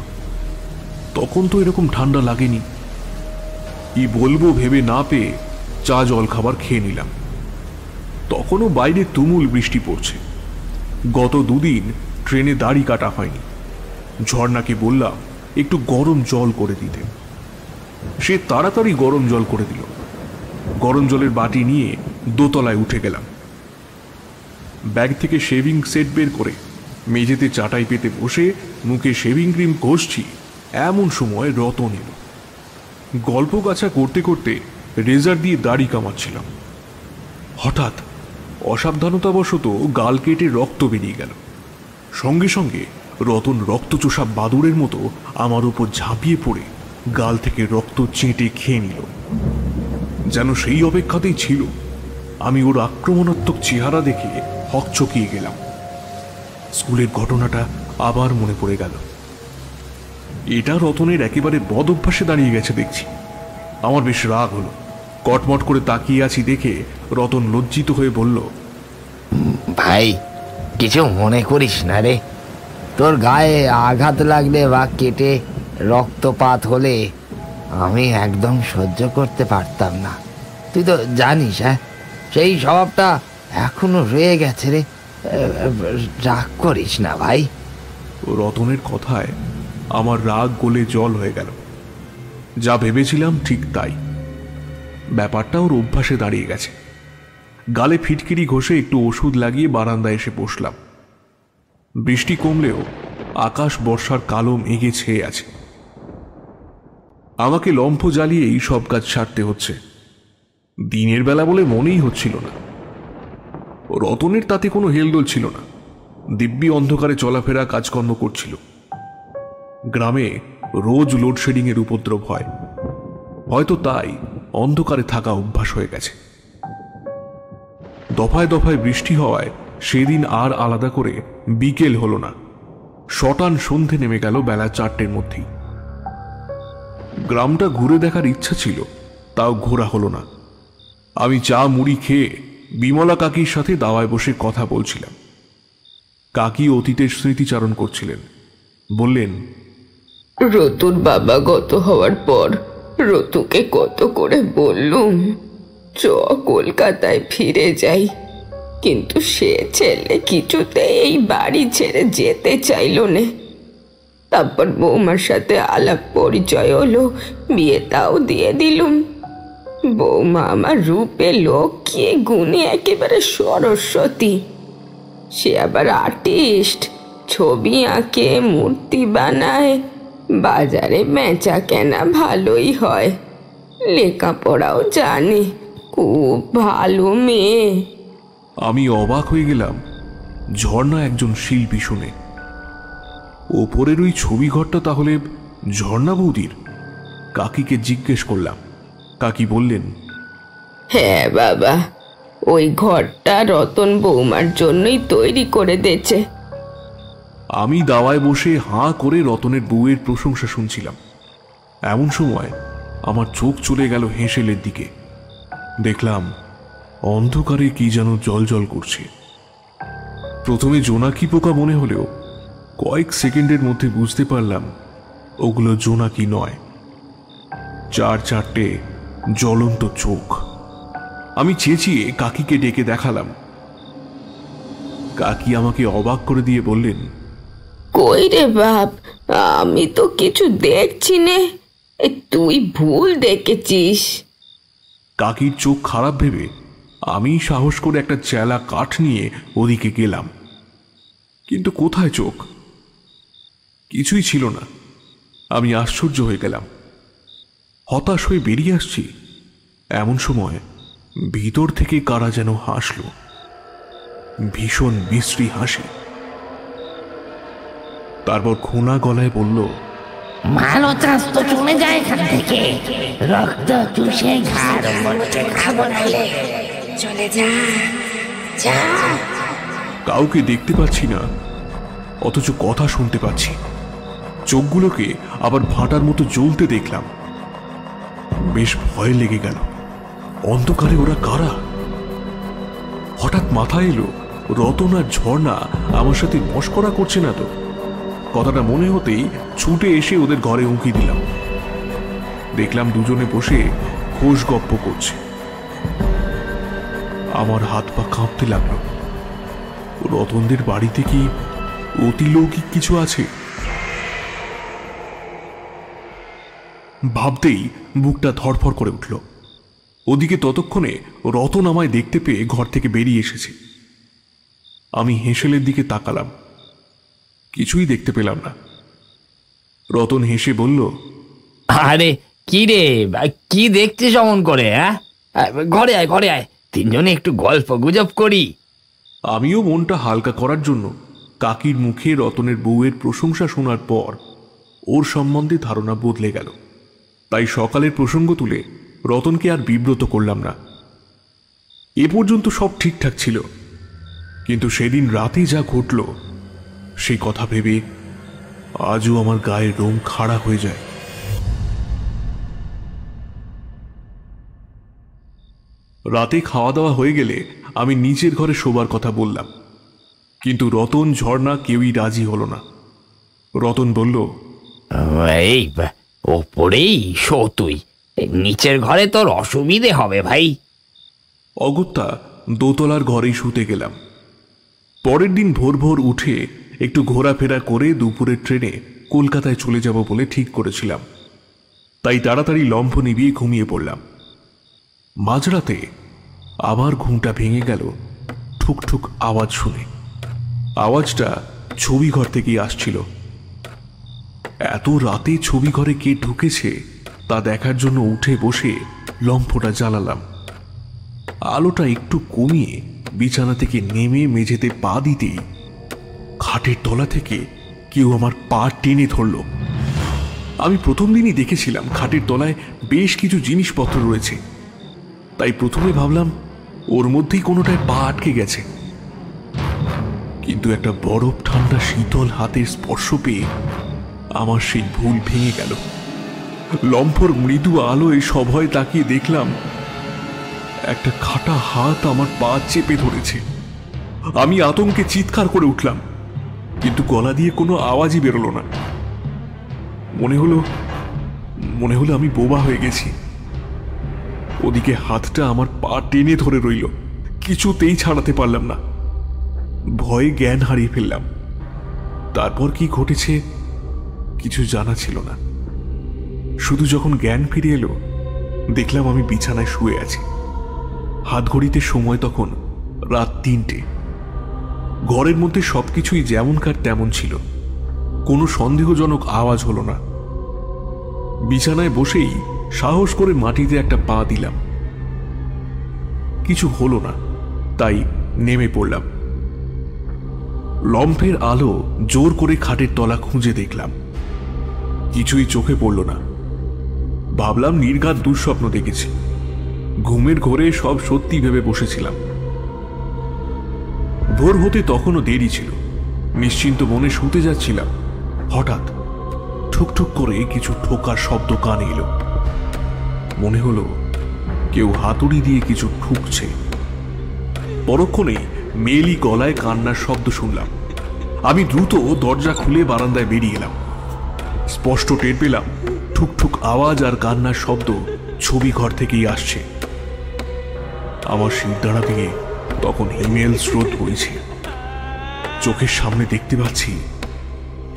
তখন তো এরকম ঠান্ডা লাগেনি। কি বলবো ভেবে না পেয়ে চা জল খাবার খেয়ে নিলাম। তখনও বাইরে তুমুল বৃষ্টি পড়ছে। গত দুদিন ট্রেনে দাড়ি কাটা হয়নি। ঝর্ণাকে বললাম একটু গরম জল করে দিতে। সে তাড়াতাড়ি গরম জল করে দিল। গরম জলের বাটি নিয়ে দোতলায় উঠে গেলাম। ব্যাগ থেকে শেভিং সেট বের করে মেঝেতে চাটাই পেতে বসে মুখে শেভিং ক্রিম ঘষছি, এমন সময় রতন এলো। গল্প গাছা করতে করতে রেজার দিয়ে দাড়ি কামাচ্ছিলাম। হঠাৎ অসাবধানতাবশত গাল কেটে রক্ত বেরিয়ে গেল। সঙ্গে সঙ্গে রতন রক্তচোষা বাদুড়ের মতো আমার উপর ঝাঁপিয়ে পড়ে গাল থেকে রক্ত চেটে খেয়ে নিল। যেন সেই অপেক্ষাতেই ছিল। আমি ওর আক্রমণাত্মক চেহারা দেখে হকচকিয়ে গেলাম। স্কুলের ঘটনাটা আবার মনে পড়ে গেল। এটা রতনের একেবারে বদ অভ্যাসে দাঁড়িয়ে গেছে দেখছি। আমার বেশ রাগ হলো। কটমট করে তাকিয়ে আছি দেখে রতন লজ্জিত হয়ে বলল, ভাই কিছু মনে করিস না রে, তোর গায়ে আঘাত লাগলে বা কেটে রক্তপাত হলে আমি একদম সহ্য করতে পারতাম না। তুই তো জানিস, হ্যাঁ, সেই স্বভাবটা এখনো রয়ে গেছে রে। রাগ করিস না ভাই। রতনের কথায় আমার রাগ গলে জল হয়ে গেল। যা ভেবেছিলাম ঠিক তাই। ব্যাপারটা ওর অভ্যাসে দাঁড়িয়ে গেছে। গালে ফিটকিরি ঘষে একটু ওষুধ লাগিয়ে বারান্দায় এসে বসলাম। বৃষ্টি কমলেও আকাশ বর্ষার কালো মেঘে ছেয়ে আছে। আমাকে লম্ফ জ্বালিয়েই সব কাজ সারতে হচ্ছে। দিনের বেলা বলে মনেই হচ্ছিল না। রতনের তাতে কোনো হেলদোল ছিল না। দিব্যি অন্ধকারে চলাফেরা, কাজকর্ম করছিল। গ্রামে রোজ লোডশেডিং এর উপদ্রব হয়, হয়তো তাই অন্ধকারে থাকা অভ্যাস হয়ে গেছে। দফায় দফায় বৃষ্টি হওয়ায় সেদিন আর আলাদা করে বিকেল হলো না। শটান সন্ধে নেমে গেল বেলা 4টের মধ্যেই। গ্রামটা ঘুরে দেখার ইচ্ছা ছিল, তাও ঘোরা হলো না। আমি চা মুড়ি খেয়ে বিমলা কাকির সাথে দাওয়ায় বসে কথা বলছিলাম। কাকি অতীতের স্মৃতিচারণ করছিলেন। বললেন, রতুর বাবা গত হওয়ার পর রতুকে কত করে বললুম চ কলকাতায় ফিরে যাই, কিন্তু সে ছেলে কিছুতে এই বাড়ি ছেড়ে যেতে চাইল না। তারপর বৌমার সাথে আলাপ পরিচয় হলো, বিয়েটাও দিয়ে দিলুম। বৌমা আমার রূপে লক্ষ্মী, গুণে একেবারে সরস্বতী। সে আবার আর্টিস্ট, ছবি আঁকে, মূর্তি বানায়, বাজারে বেচা কেনা ভালোই হয়, লেখাপড়াও জানে, খুব ভালো মেয়ে। আমি অবাক হয়ে গেলাম ঝর্ণা একজন শিল্পী শুনে। ওপরের ওই ছবি ঘরটা তাহলে ঝর্ণা বৌদির? কাকিকে জিজ্ঞেস করলাম। কাকি বললেন, হ্যাঁ বাবা, ওই ঘরটা রতন বৌমার জন্যই তৈরি করে দিয়েছে। আমি দাওয়ায় বসে হাঁ করে রতনের বউয়ের প্রশংসা শুনছিলাম। এমন সময় আমার চোখ চলে গেল হেঁসেলের দিকে। দেখলাম অন্ধকারে কি যেন জল করছে। প্রথমে জোনাকি পোকা মনে হলেও কয়েক সেকেন্ডের মধ্যে বুঝতে পারলাম ওগুলো জোনাকি নয়, 4-4টে জ্বলন্ত চোখ। আমি চেঁচিয়ে কাকিকে ডেকে দেখালাম। কাকি আমাকে অবাক করে দিয়ে বললেন, কই রে বাপ, আমি তো কিছু দেখছি নে, তুই ভুল দেখেছিস। কাকির চোখ খারাপ ভেবে আমি সাহস করে একটা চেলা কাঠ নিয়ে ওদিকে গেলাম। কিন্তু কোথায় চোখ? কিছুই ছিল না। আমি আশ্চর্য হয়ে গেলাম। হতাশ হয়ে বেরিয়ে আসছি, এমন সময় ভিতর থেকে কারা যেন হাসল, ভীষণ বিশ্রী হাসি। তারপর খোনা গলায় বলল, ভালো চাষ তো চলে যায় এখান থেকে, রক্ত চুষে ঘাড় মনকে খাবো নালে চলে যা যা। কাউকে দেখতে পাচ্ছি না, অথচ কথা শুনতে পাচ্ছি। চোখগুলোকে আবার ভাটার মতো জ্বলতে দেখলাম। বেশ ভয় লেগে গেল। অন্ধকারে ওরা কারা? হঠাৎ মাথায় এলো রতন আর ঝর্ণা আমার সাথে মশকরা করছে না তো। কথাটা মনে হতেই ছুটে এসে ওদের ঘরে উঁকি দিলাম। দেখলাম দুজনে বসে খোশ গপ্প করছে। আমার হাত পা কাঁপতে লাগলো। রতনদের বাড়িতে কি অতিলৌকিক কিছু আছে। ভাবতেই বুকটা ধড়ফড় করে উঠল। ওদিকে ততক্ষণে রতন আমায় দেখতে পেয়ে ঘর থেকে বেরিয়ে এসেছে। আমি হেঁসেলের দিকে তাকালাম, কিছুই দেখতে পেলাম না। রতন হেসে বলল, আরে কি রে, কি দেখছিস অমন করে? হ্যাঁ, ঘরে আয়, ঘরে আয়, তিনজনে একটু গল্প গুজব করি। আমিও মনটা হালকা করার জন্য কাকির মুখে রতনের বউয়ের প্রশংসা শোনার পর ওর সম্বন্ধে ধারণা বদলে গেল। তাই সকালের প্রসঙ্গ তুলে রতনকে আর বিব্রত করলাম না। এ পর্যন্ত সব ঠিকঠাক ছিল, কিন্তু সেদিন রাতে যা ঘটল সেই কথা ভেবে আজও আমার গায়ের রোম খাড়া হয়ে যায়। রাতে খাওয়া দাওয়া হয়ে গেলে আমি নিচের ঘরে শোবার কথা বললাম, কিন্তু রতন ঝর্ণা কেউই রাজি হলো না। রতন বলল, এই ওপরেই শো তুই, নিচের ঘরে তোর অসুবিধে হবে ভাই। অগত্যা দোতলার ঘরেই শুতে গেলাম। পরের দিন ভোর ভোর উঠে একটু ঘোরাফেরা করে দুপুরের ট্রেনে কলকাতায় চলে যাব বলে ঠিক করেছিলাম। তাই তাড়াতাড়ি লম্ফ নিভিয়ে ঘুমিয়ে পড়লাম। মাঝরাতে আবার ঘুমটা ভেঙে গেল ঠুকঠুক আওয়াজ শুনে। আওয়াজটা ছবি ঘর থেকেই আসছিল। এত রাতে ছবি ঘরে কে ঢুকেছে তা দেখার জন্য উঠে বসে লম্ফটা জ্বালালাম। আলোটা একটু কমিয়ে বিছানা থেকে নেমে মেঝেতে পা দিতেই খাটের তলা থেকে কেউ আমার পা টেনে ধরল। আমি প্রথম দিনই দেখেছিলাম খাটের তলায় বেশ কিছু জিনিসপত্র রয়েছে, তাই প্রথমে ভাবলাম ওর মধ্যেই কোনোটায় পা আটকে গেছে। কিন্তু একটা বরফ ঠান্ডা শীতল হাতের স্পর্শ পেয়ে আমার সেই ভুল ভেঙে গেল। লম্ফর মৃদু আলোয় সভয়ে তাকিয়ে দেখলাম একটা খাটা হাত আমার পা চেপে ধরেছে। আমি আতঙ্কে চিৎকার করে উঠলাম, কিন্তু গলা দিয়ে কোনো আওয়াজই বেরোলো না। মনে হলো আমি বোবা হয়ে গেছি। ওদিকে হাতটা আমার পা টেনে ধরে রইল, কিছুতেই ছাড়াতে পারলাম না। ভয়ে জ্ঞান হারিয়ে ফেললাম। তারপর কি ঘটেছে কিছু জানা ছিল না। শুধু যখন জ্ঞান ফিরে এলো দেখলাম আমি বিছানায় শুয়ে আছি। হাত ঘড়িতে সময় তখন রাত 3টে। ঘরের মধ্যে সবকিছুই যেমনকার তেমন ছিল, কোনো সন্দেহজনক আওয়াজ হলো না। বিছানায় বসেই সাহস করে মাটিতে একটা পা দিলাম, কিছু হলো না, তাই নেমে পড়লাম। লম্ফের আলো জোর করে খাটের তলা খুঁজে দেখলাম, কিছুই চোখে পড়ল না। ভাবলাম নির্ঘাত দুঃস্বপ্ন দেখেছি। ঘুমের ঘোরে সব সত্যি ভেবে বসেছিলাম। ভোর হতে তখনও দেরি ছিল। নিশ্চিন্ত মনে শুতে যাচ্ছিলাম, হঠাৎ ঠুকঠুক করে কিছু ঠোকার শব্দ কানে এলো। মনে হলো কেউ হাতুড়ি দিয়ে কিছু ঠুকছে। পরক্ষণেই মেয়েলি গলায় কান্নার শব্দ শুনলাম। আমি দ্রুত দরজা খুলে বারান্দায় বেরিয়ে এলাম। স্পষ্ট টের পেলাম ঠুকঠুক আওয়াজ আর কান্নার শব্দ ছবি ঘর থেকেই আসছে। আমার শিরদাঁড়া দিয়ে তখন হিমেল স্রোত বইছে। চোখের সামনে দেখতে পাচ্ছি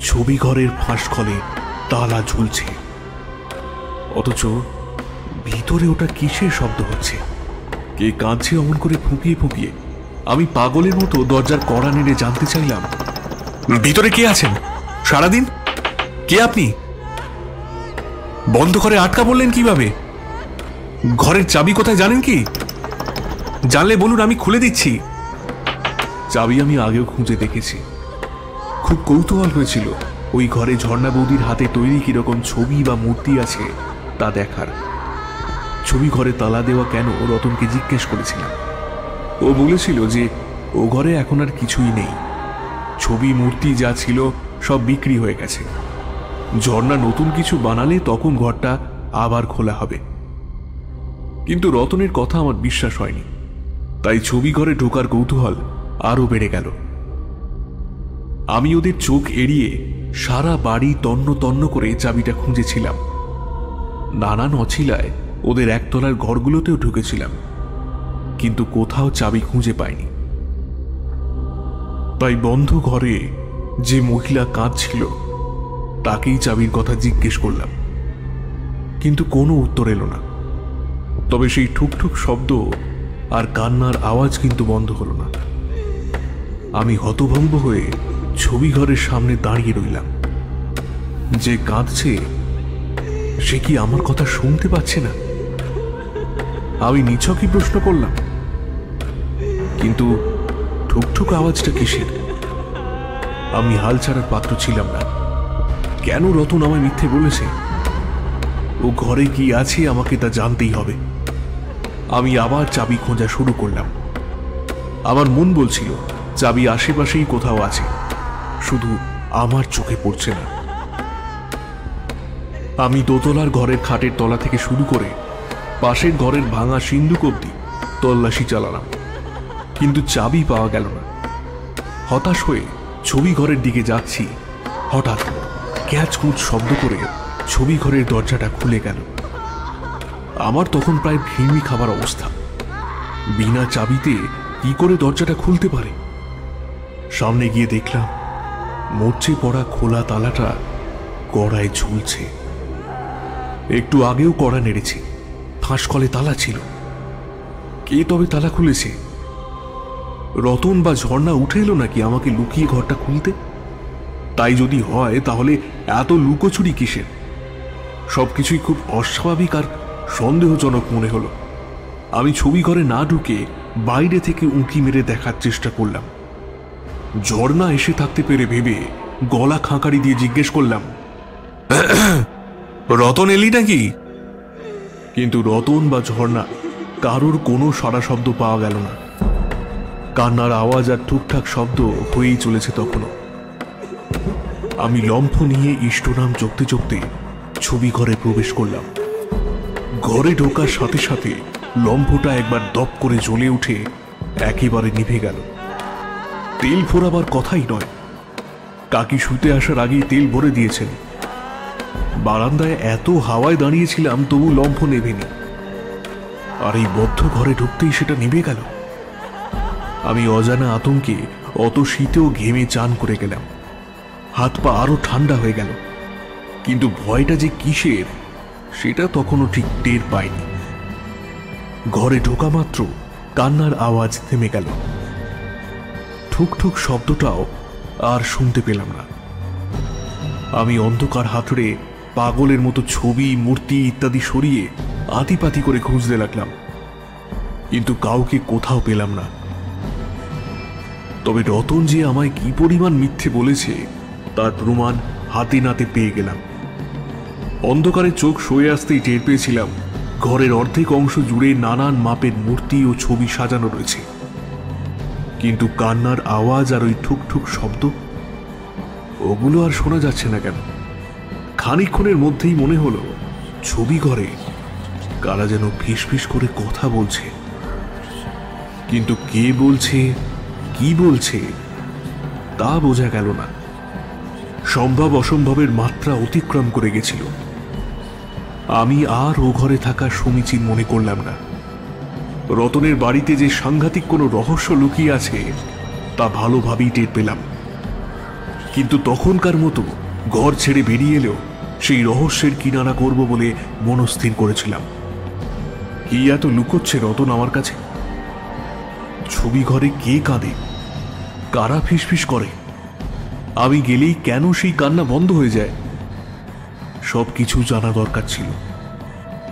ছবি ঘরের ফাঁসকলে তালা ঝুলছে, অথচ ভিতরে ওটা কিসের শব্দ হচ্ছে? কে কাঁদছে অমন করে ফুঁপিয়ে ফুঁপিয়ে? আমি পাগলের মতো দরজার কড়া নেড়ে জানতে চাইলাম, ভিতরে কে আছেন? সারাদিন কে আপনি? বন্ধ করে আটকা পড়লেন কিভাবে? ঘরের চাবি কোথায় জানেন কি? জানলে বলুন, আমি খুলে দিচ্ছি। চাবি আমি আগেও খুঁজে দেখেছি। খুব কৌতূহল হয়েছিল ওই ঘরে ঝর্ণা বৌদির হাতে তৈরি কিরকম ছবি বা মূর্তি আছে তা দেখার। ছবি ঘরে তালা দেওয়া কেন রতনকে জিজ্ঞেস করেছিলাম। ও বলেছিল যে ও ঘরে এখন আর কিছুই নেই, ছবি মূর্তি যা ছিল সব বিক্রি হয়ে গেছে। ঝর্ণা নতুন কিছু বানালে তখন ঘরটা আবার খোলা হবে। কিন্তু রতনের কথা আমার বিশ্বাস হয়নি, তাই ছবি ঘরে ঢোকার কৌতূহল আরো বেড়ে গেল। আমি ওদের চোখ এড়িয়ে সারা বাড়ি তন্ন তন্ন করে চাবিটা খুঁজেছিলাম। নানান অছিলায় ওদের একতলার ঘরগুলোতেও ঢুকেছিলাম, কিন্তু কোথাও চাবি খুঁজে পাইনি। তাই বন্ধ ঘরে যে মহিলা কাঁদছিল তাকেই চাবির কথা জিজ্ঞেস করলাম, কিন্তু কোনো উত্তর এলো না। তবে সেই ঠুকঠুক শব্দ আর কান্নার আওয়াজ কিন্তু বন্ধ হলো না। আমি হতভম্ব হয়ে ছবি ঘরের সামনে দাঁড়িয়ে রইলাম। যে কাঁদছে সে কি আমার কথা শুনতে পাচ্ছে না? আমি নিছকই প্রশ্ন করলাম, কিন্তু ঠুকঠুক আওয়াজটা কিসের? আমি হাল ছাড়ার পাত্র ছিলাম না। কেন রতন আমায় মিথ্যে বলেছে? ও ঘরে কি আছে আমাকে তা জানতেই হবে। আমি আবার চাবি খোঁজা শুরু করলাম। আমার মন বলছিল চাবি আশেপাশেই কোথাও আছে, শুধু আমার চোখে পড়ছে না। আমি দোতলার ঘরের খাটের তলা থেকে শুরু করে পাশের ঘরের ভাঙা সিন্ধুক অবধি তল্লাশি চালালাম, কিন্তু চাবি পাওয়া গেল না। হতাশ হয়ে ছবি ঘরের দিকে যাচ্ছি, হঠাৎ ক্যাচকুচ শব্দ করে ছবি ঘরের দরজাটা খুলে গেল। আমার তখন প্রায় ভিড়মি খাবার অবস্থা। বিনা চাবিতে কি করে দরজাটা খুলতে পারে? সামনে গিয়ে দেখলাম মরচে পড়া খোলা তালাটা কড়ায় ঝুলছে। একটু আগেও কড়া নেড়েছি, ফাঁস কলে তালা ছিল। কে তবে তালা খুলেছে? রতন বা ঝর্ণা উঠে এলো নাকি আমাকে লুকিয়ে ঘরটা খুলতে? তাই যদি হয় তাহলে এত লুকোচুরি কিসের? সবকিছুই খুব অস্বাভাবিক আর সন্দেহজনক মনে হলো। আমি ছবি ঘরে না ঢুকে বাইরে থেকে উঁকি মেরে দেখার চেষ্টা করলাম। ঝর্ণা এসে থাকতে পেরে ভেবে গলা খাঁকারি দিয়ে জিজ্ঞেস করলাম, রতন এলি নাকি? কিন্তু রতন বা ঝর্ণা কারোর কোনো সাড়া শব্দ পাওয়া গেল না। কান্নার আওয়াজ আর ঠুকঠাক শব্দ হয়েই চলেছে তখনও। আমি লম্ফ নিয়ে ইষ্টনাম জপতে জপতে ছবি ঘরে প্রবেশ করলাম। ঘরে ঢোকার সাথে সাথে লম্ফটা একবার দপ করে জ্বলে উঠে একেবারে নিভে গেল। তেল ফোরাবার কথাই নয়, কাকি শুতে আসার আগেই তেল ভরে দিয়েছেন। বারান্দায় এত হাওয়ায় দাঁড়িয়েছিলাম তবু লম্ফ নেভেনি, আর এই বদ্ধ ঘরে ঢুকতেই সেটা নিভে গেল। আমি অজানা আতঙ্কে অত শীতেও ঘেমে চান করে গেলাম। হাত পা আরো ঠান্ডা হয়ে গেল, কিন্তু ভয়টা যে কিসের সেটা তখনও ঠিক টের পাইনি। ঘরে ঢোকা মাত্র কান্নার আওয়াজ থেমে গেল। ঠুকঠুক শব্দটাও আর শুনতে পেলাম না। আমি অন্ধকার হাতড়ে পাগলের মতো ছবি, মূর্তি ইত্যাদি সরিয়ে আতিপাতি করে খুঁজতে লাগলাম, কিন্তু কাউকে কোথাও পেলাম না। তবে রতন যে আমায় কি পরিমাণ মিথ্যে বলেছে তার প্রমাণ হাতে নাতে পেয়ে গেলাম। অন্ধকারে চোখ সয়ে আসতেই টের পেয়েছিলাম ঘরের অর্ধেক অংশ জুড়ে নানান মাপের মূর্তি ও ছবি সাজানো রয়েছে, কিন্তু কান্নার আওয়াজ আর ওই ঠুকঠুক শব্দ ওগুলো আর শোনা যাচ্ছে না কেন? খানিকক্ষণের মধ্যেই মনে হলো ছবি ঘরে কারা যেন ফিসফিস করে কথা বলছে, কিন্তু কে বলছে, কি বলছে তা বোঝা গেল না। সম্ভব অসম্ভবের মাত্রা অতিক্রম করে গেছিল। আমি আর ও ঘরে থাকা সমীচীন মনে করলাম না। রতনের বাড়িতে যে সাংঘাতিক কোনো রহস্য লুকিয়ে আছে তা ভালোভাবেই টের পেলাম, কিন্তু তখনকার মতো ঘর ছেড়ে বেরিয়ে এলেও সেই রহস্যের কিনারা করব বলে মনস্থির করেছিলাম। কি এত লুকোচ্ছে রতন আমার কাছে? ছবি ঘরে কে কাঁদে, কারা ফিসফিস করে? আমি গেলেই কেন সেই কান্না বন্ধ হয়ে যায়? সবকিছু জানা দরকার ছিল।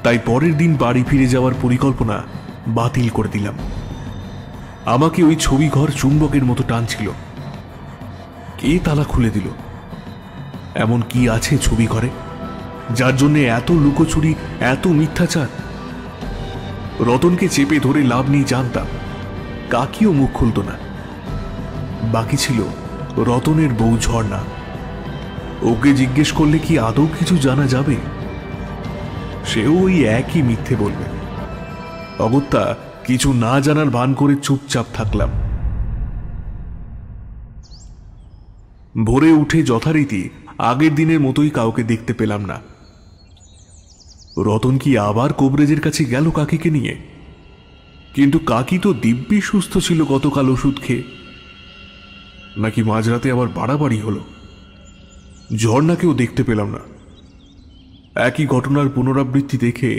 তাই পরের দিন বাড়ি ফিরে যাওয়ার পরিকল্পনা বাতিল করে দিলাম। আমাকে ওই ছবি ঘর চুম্বকের মতো টানছিল। কে তালা খুলে দিল? এমন কি আছে ছবি ঘরে যার জন্য এত লুকোচুরি, এত মিথ্যাচার? রতনকে চেপে ধরে লাভ নেই জানতাম, কাকিও মুখ খুলত না। বাকি ছিল রতনের বউ ঝর্ণা। ওকে জিজ্ঞেস করলে কি আদৌ কিছু জানা যাবে? সেও ওই একই মিথ্যে বলবে। অগত্যা কিছু না জানার ভান করে চুপচাপ থাকলাম। ভোরে উঠে যথারীতি আগের দিনের মতোই কাউকে দেখতে পেলাম না। রতন কি আবার কবরেজের কাছে গেল কাকিকে নিয়ে? কিন্তু কাকি তো দিব্যি সুস্থ ছিল গতকাল ওষুধ খেয়ে। নাকি মাঝরাতে আবার বাড়াবাড়ি হলো। ঝর্ণাকেও দেখতে পেলাম না। একই ঘটনার পুনরাবৃত্তি দেখে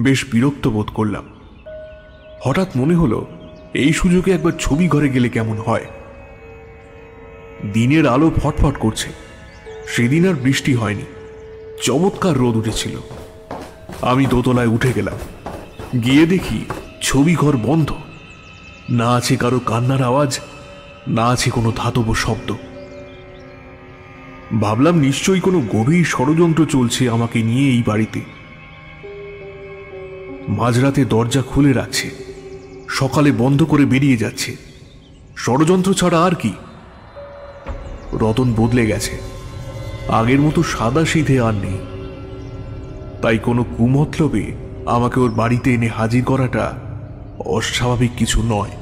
বেশ বিরক্ত বোধ করলাম। হঠাৎ মনে হলো এই সুযোগে একবার ছবি ঘরে গেলে কেমন হয়। দিনের আলো ফটফট করছে। সেদিন আর বৃষ্টি হয়নি, চমৎকার রোদ উঠেছিল। আমি দোতলায় উঠে গেলাম। গিয়ে দেখি ছবি ঘর বন্ধ। না আছে কারো কান্নার আওয়াজ, না আছে কোনো ধাতব শব্দ। ভাবলাম নিশ্চয়ই কোনো গভীর ষড়যন্ত্র চলছে আমাকে নিয়ে এই বাড়িতে। মাঝরাতে দরজা খুলে রাখছে, সকালে বন্ধ করে বেরিয়ে যাচ্ছে। ষড়যন্ত্র ছাড়া আর কি? রতন বদলে গেছে, আগের মতো সাদা সিধে আর নেই। তাই কোনো কুমতলবে আমাকে ওর বাড়িতে এনে হাজির করাটা অস্বাভাবিক কিছু নয়।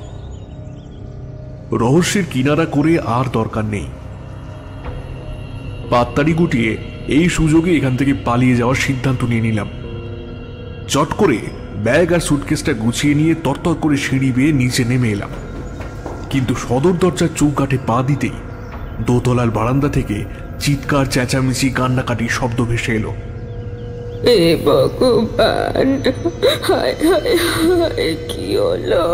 রহস্যের কিনারা করে আর দরকার নেই। পাত্তারি গুটিয়ে এই সুযোগে এখান থেকে পালিয়ে যাওয়ার সিদ্ধান্ত নিয়ে নিলাম। চট করে ব্যাগ আর সুটকেসটা গুছিয়ে নিয়ে তরতর করে সিঁড়ি বেয়ে নিচে নেমে এলাম। কিন্তু সদর দরজার চৌকাঠে পা দিতেই দোতলার বারান্দা থেকে চিৎকার, চেঁচামেচি, কান্নাকাটির শব্দ ভেসে এলো। এ ভগবান, হায় হায় হায়, কি হলো?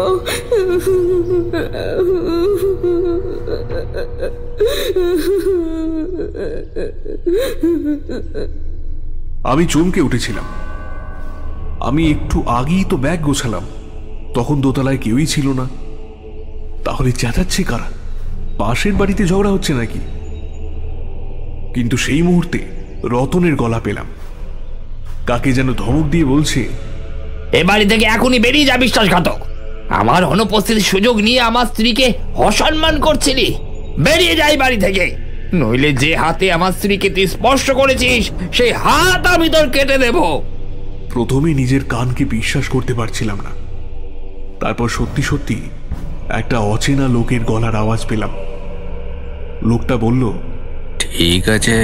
আমি চমকে উঠেছিলাম। আমি একটু আগেই তো ব্যাগ গোছালাম, তখন দোতলায় কেউই ছিল না। তাহলে চেঁচাচ্ছে কারা? পাশের বাড়িতে ঝগড়া হচ্ছে নাকি? কিন্তু সেই মুহূর্তে রতনের গলা পেলাম। কাকে যেন ধমক দিয়ে বলছে, এ বাড়ি থেকে এখনই বেরিয়ে যা বিশ্বাসঘাতক। আমার অনুপস্থিতির সুযোগ নিয়ে আমার স্ত্রীকে অসম্মান করছিলি। বেরিয়ে যাই বাড়ি থেকে, নইলে যে হাতে আমার স্ত্রীকে তুই স্পর্শ করেছিস সেই হাত আমি তোর কেটে দেব। প্রথমে নিজের কানকে বিশ্বাস করতে পারছিলাম না। তারপর সত্যি সত্যি একটা অচেনা লোকের গলার আওয়াজ পেলাম। লোকটা বলল, ঠিক আছে,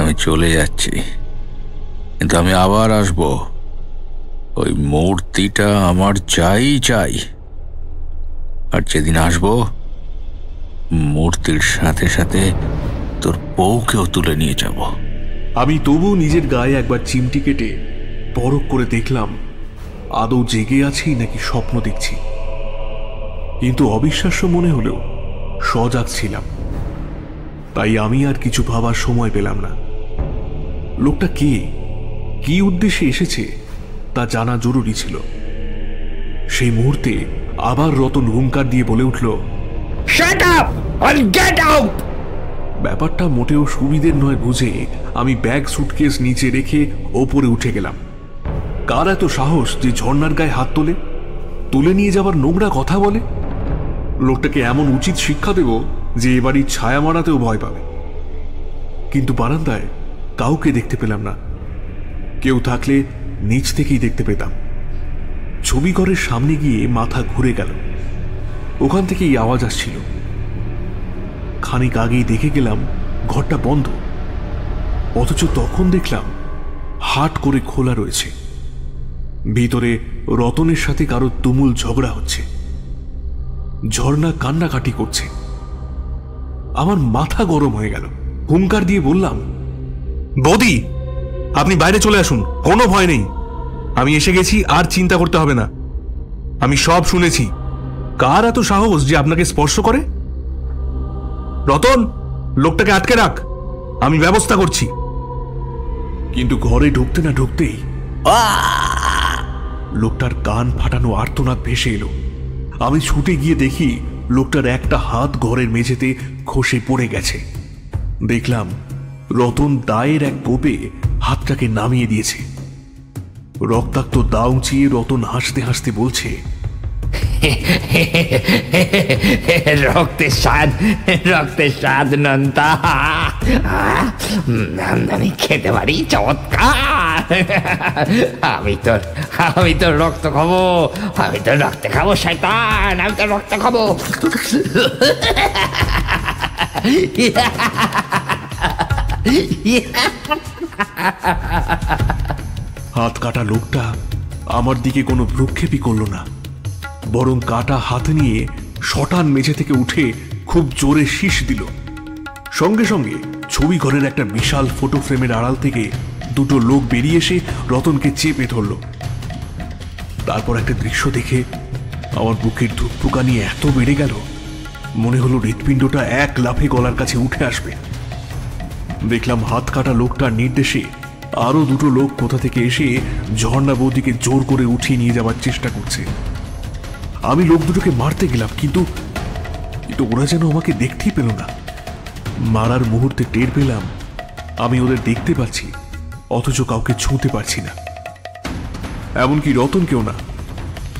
আমি চলে যাচ্ছি, কিন্তু আমি আবার আসব। ওই মূর্তিটা আমার চাই চাই। আর যেদিন আসব, মূর্তির সাথে সাথে তোর বউকেও তুলে নিয়ে যাব। আমি তবু নিজের গায়ে একবার চিমটি কেটে পরখ করে দেখলাম আদৌ জেগে আছি নাকি স্বপ্ন দেখছি। কিন্তু অবিশ্বাস্য মনে হলেও সজাগ ছিলাম। তাই আমি আর কিছু ভাবার সময় পেলাম না। লোকটা কে, কি উদ্দেশ্যে এসেছে তা জানা জরুরি ছিল। সেই মুহূর্তে আবার রতন হুঙ্কার দিয়ে বলে উঠল, shut up and get out. ব্যাপারটা মোটেও সুবিধের নয় বুঝে আমি ব্যাগ সুটকেস নিচে রেখে ওপরে উঠে গেলাম। কার এত সাহস যে ঝর্ণার গায়ে হাত তোলে, তুলে নিয়ে যাবার নোংরা কথা বলে? লোকটাকে এমন উচিত শিক্ষা দেব যে এবারই ছায়া মারাতেও ভয় পাবে। কিন্তু বারান্দায় কাউকে দেখতে পেলাম না। কেউ থাকলে নিচ থেকেই দেখতে পেতাম। ছবি ঘরের সামনে গিয়ে মাথা ঘুরে গেল। ওখান থেকেই আওয়াজ আসছিল। খানিক আগেই দেখে গেলাম ঘরটা বন্ধ, অথচ তখন দেখলাম হাট করে খোলা রয়েছে। ভিতরে রতনের সাথে কারো তুমুল ঝগড়া হচ্ছে। ঝর্ণা কান্নাকাটি করছে। আমার মাথা গরম হয়ে গেল। হুঙ্কার দিয়ে বললাম, বৌদি, আপনি বাইরে চলে আসুন, কোনো ভয় নেই। আমি এসে গেছি, আর চিন্তা করতে হবে না। আমি সব শুনেছি। কার এত সাহস যে আপনাকে স্পর্শ করে? রতন, লোকটাকে আটকে রাখ, আমি ব্যবস্থা করছি। কিন্তু ঘরে ঢুকতে না ঢুকতেই লোকটার কান ফাটানো আর্তনাদ ভেসে এলো। আমি ছুটে গিয়ে দেখি লোকটার একটা হাত ঘরের মেঝেতে খসে পড়ে গেছে। দেখলাম রতন দায়ের এক কোপে হাতটাকে নামিয়ে দিয়েছে। রক্তাক্ত দা উঁচিয়ে রতন হাসতে হাসতে বলছে, রক্তের স্বাদ নন্তা, আমি খেতে পারি, চমৎকার। আমি তোর রক্ত খাবো, আমি তোর রক্ত খাবো শয়তান, আমি তোর রক্ত খাবো। হাত কাটা লোকটা আমার দিকে কোনো ভ্রুক্ষেপই করল না, বরং কাটা হাত নিয়ে শটান মেঝে থেকে উঠে খুব জোরে শীষ দিল। সঙ্গে সঙ্গে ছবি ঘরের একটা বিশাল ফটো ফ্রেমের আড়াল থেকে দুটো লোক বেরিয়ে এসে রতনকে চেপে ধরল। তারপর একটা দৃশ্য দেখে আমার বুকের ধুকপুকানি এত বেড়ে গেল, মনে হলো হৃৎপিণ্ডটা এক লাফে গলার কাছে উঠে আসবে। দেখলাম হাত কাটা লোকটার নির্দেশে আরো দুটো লোক কোথা থেকে এসে ঝর্ণা বৌদিকে জোর করে উঠিয়ে নিয়ে যাওয়ার চেষ্টা করছে। আমি লোক দুটোকে মারতে গেলাম, কিন্তু ওরা যেন আমাকে দেখতেই পেল না। মারার মুহূর্তে টের পেলাম আমি ওদের দেখতে পাচ্ছি, অথচ কাউকে ছুঁতে পারছি না, এমনকি রতনকেও না।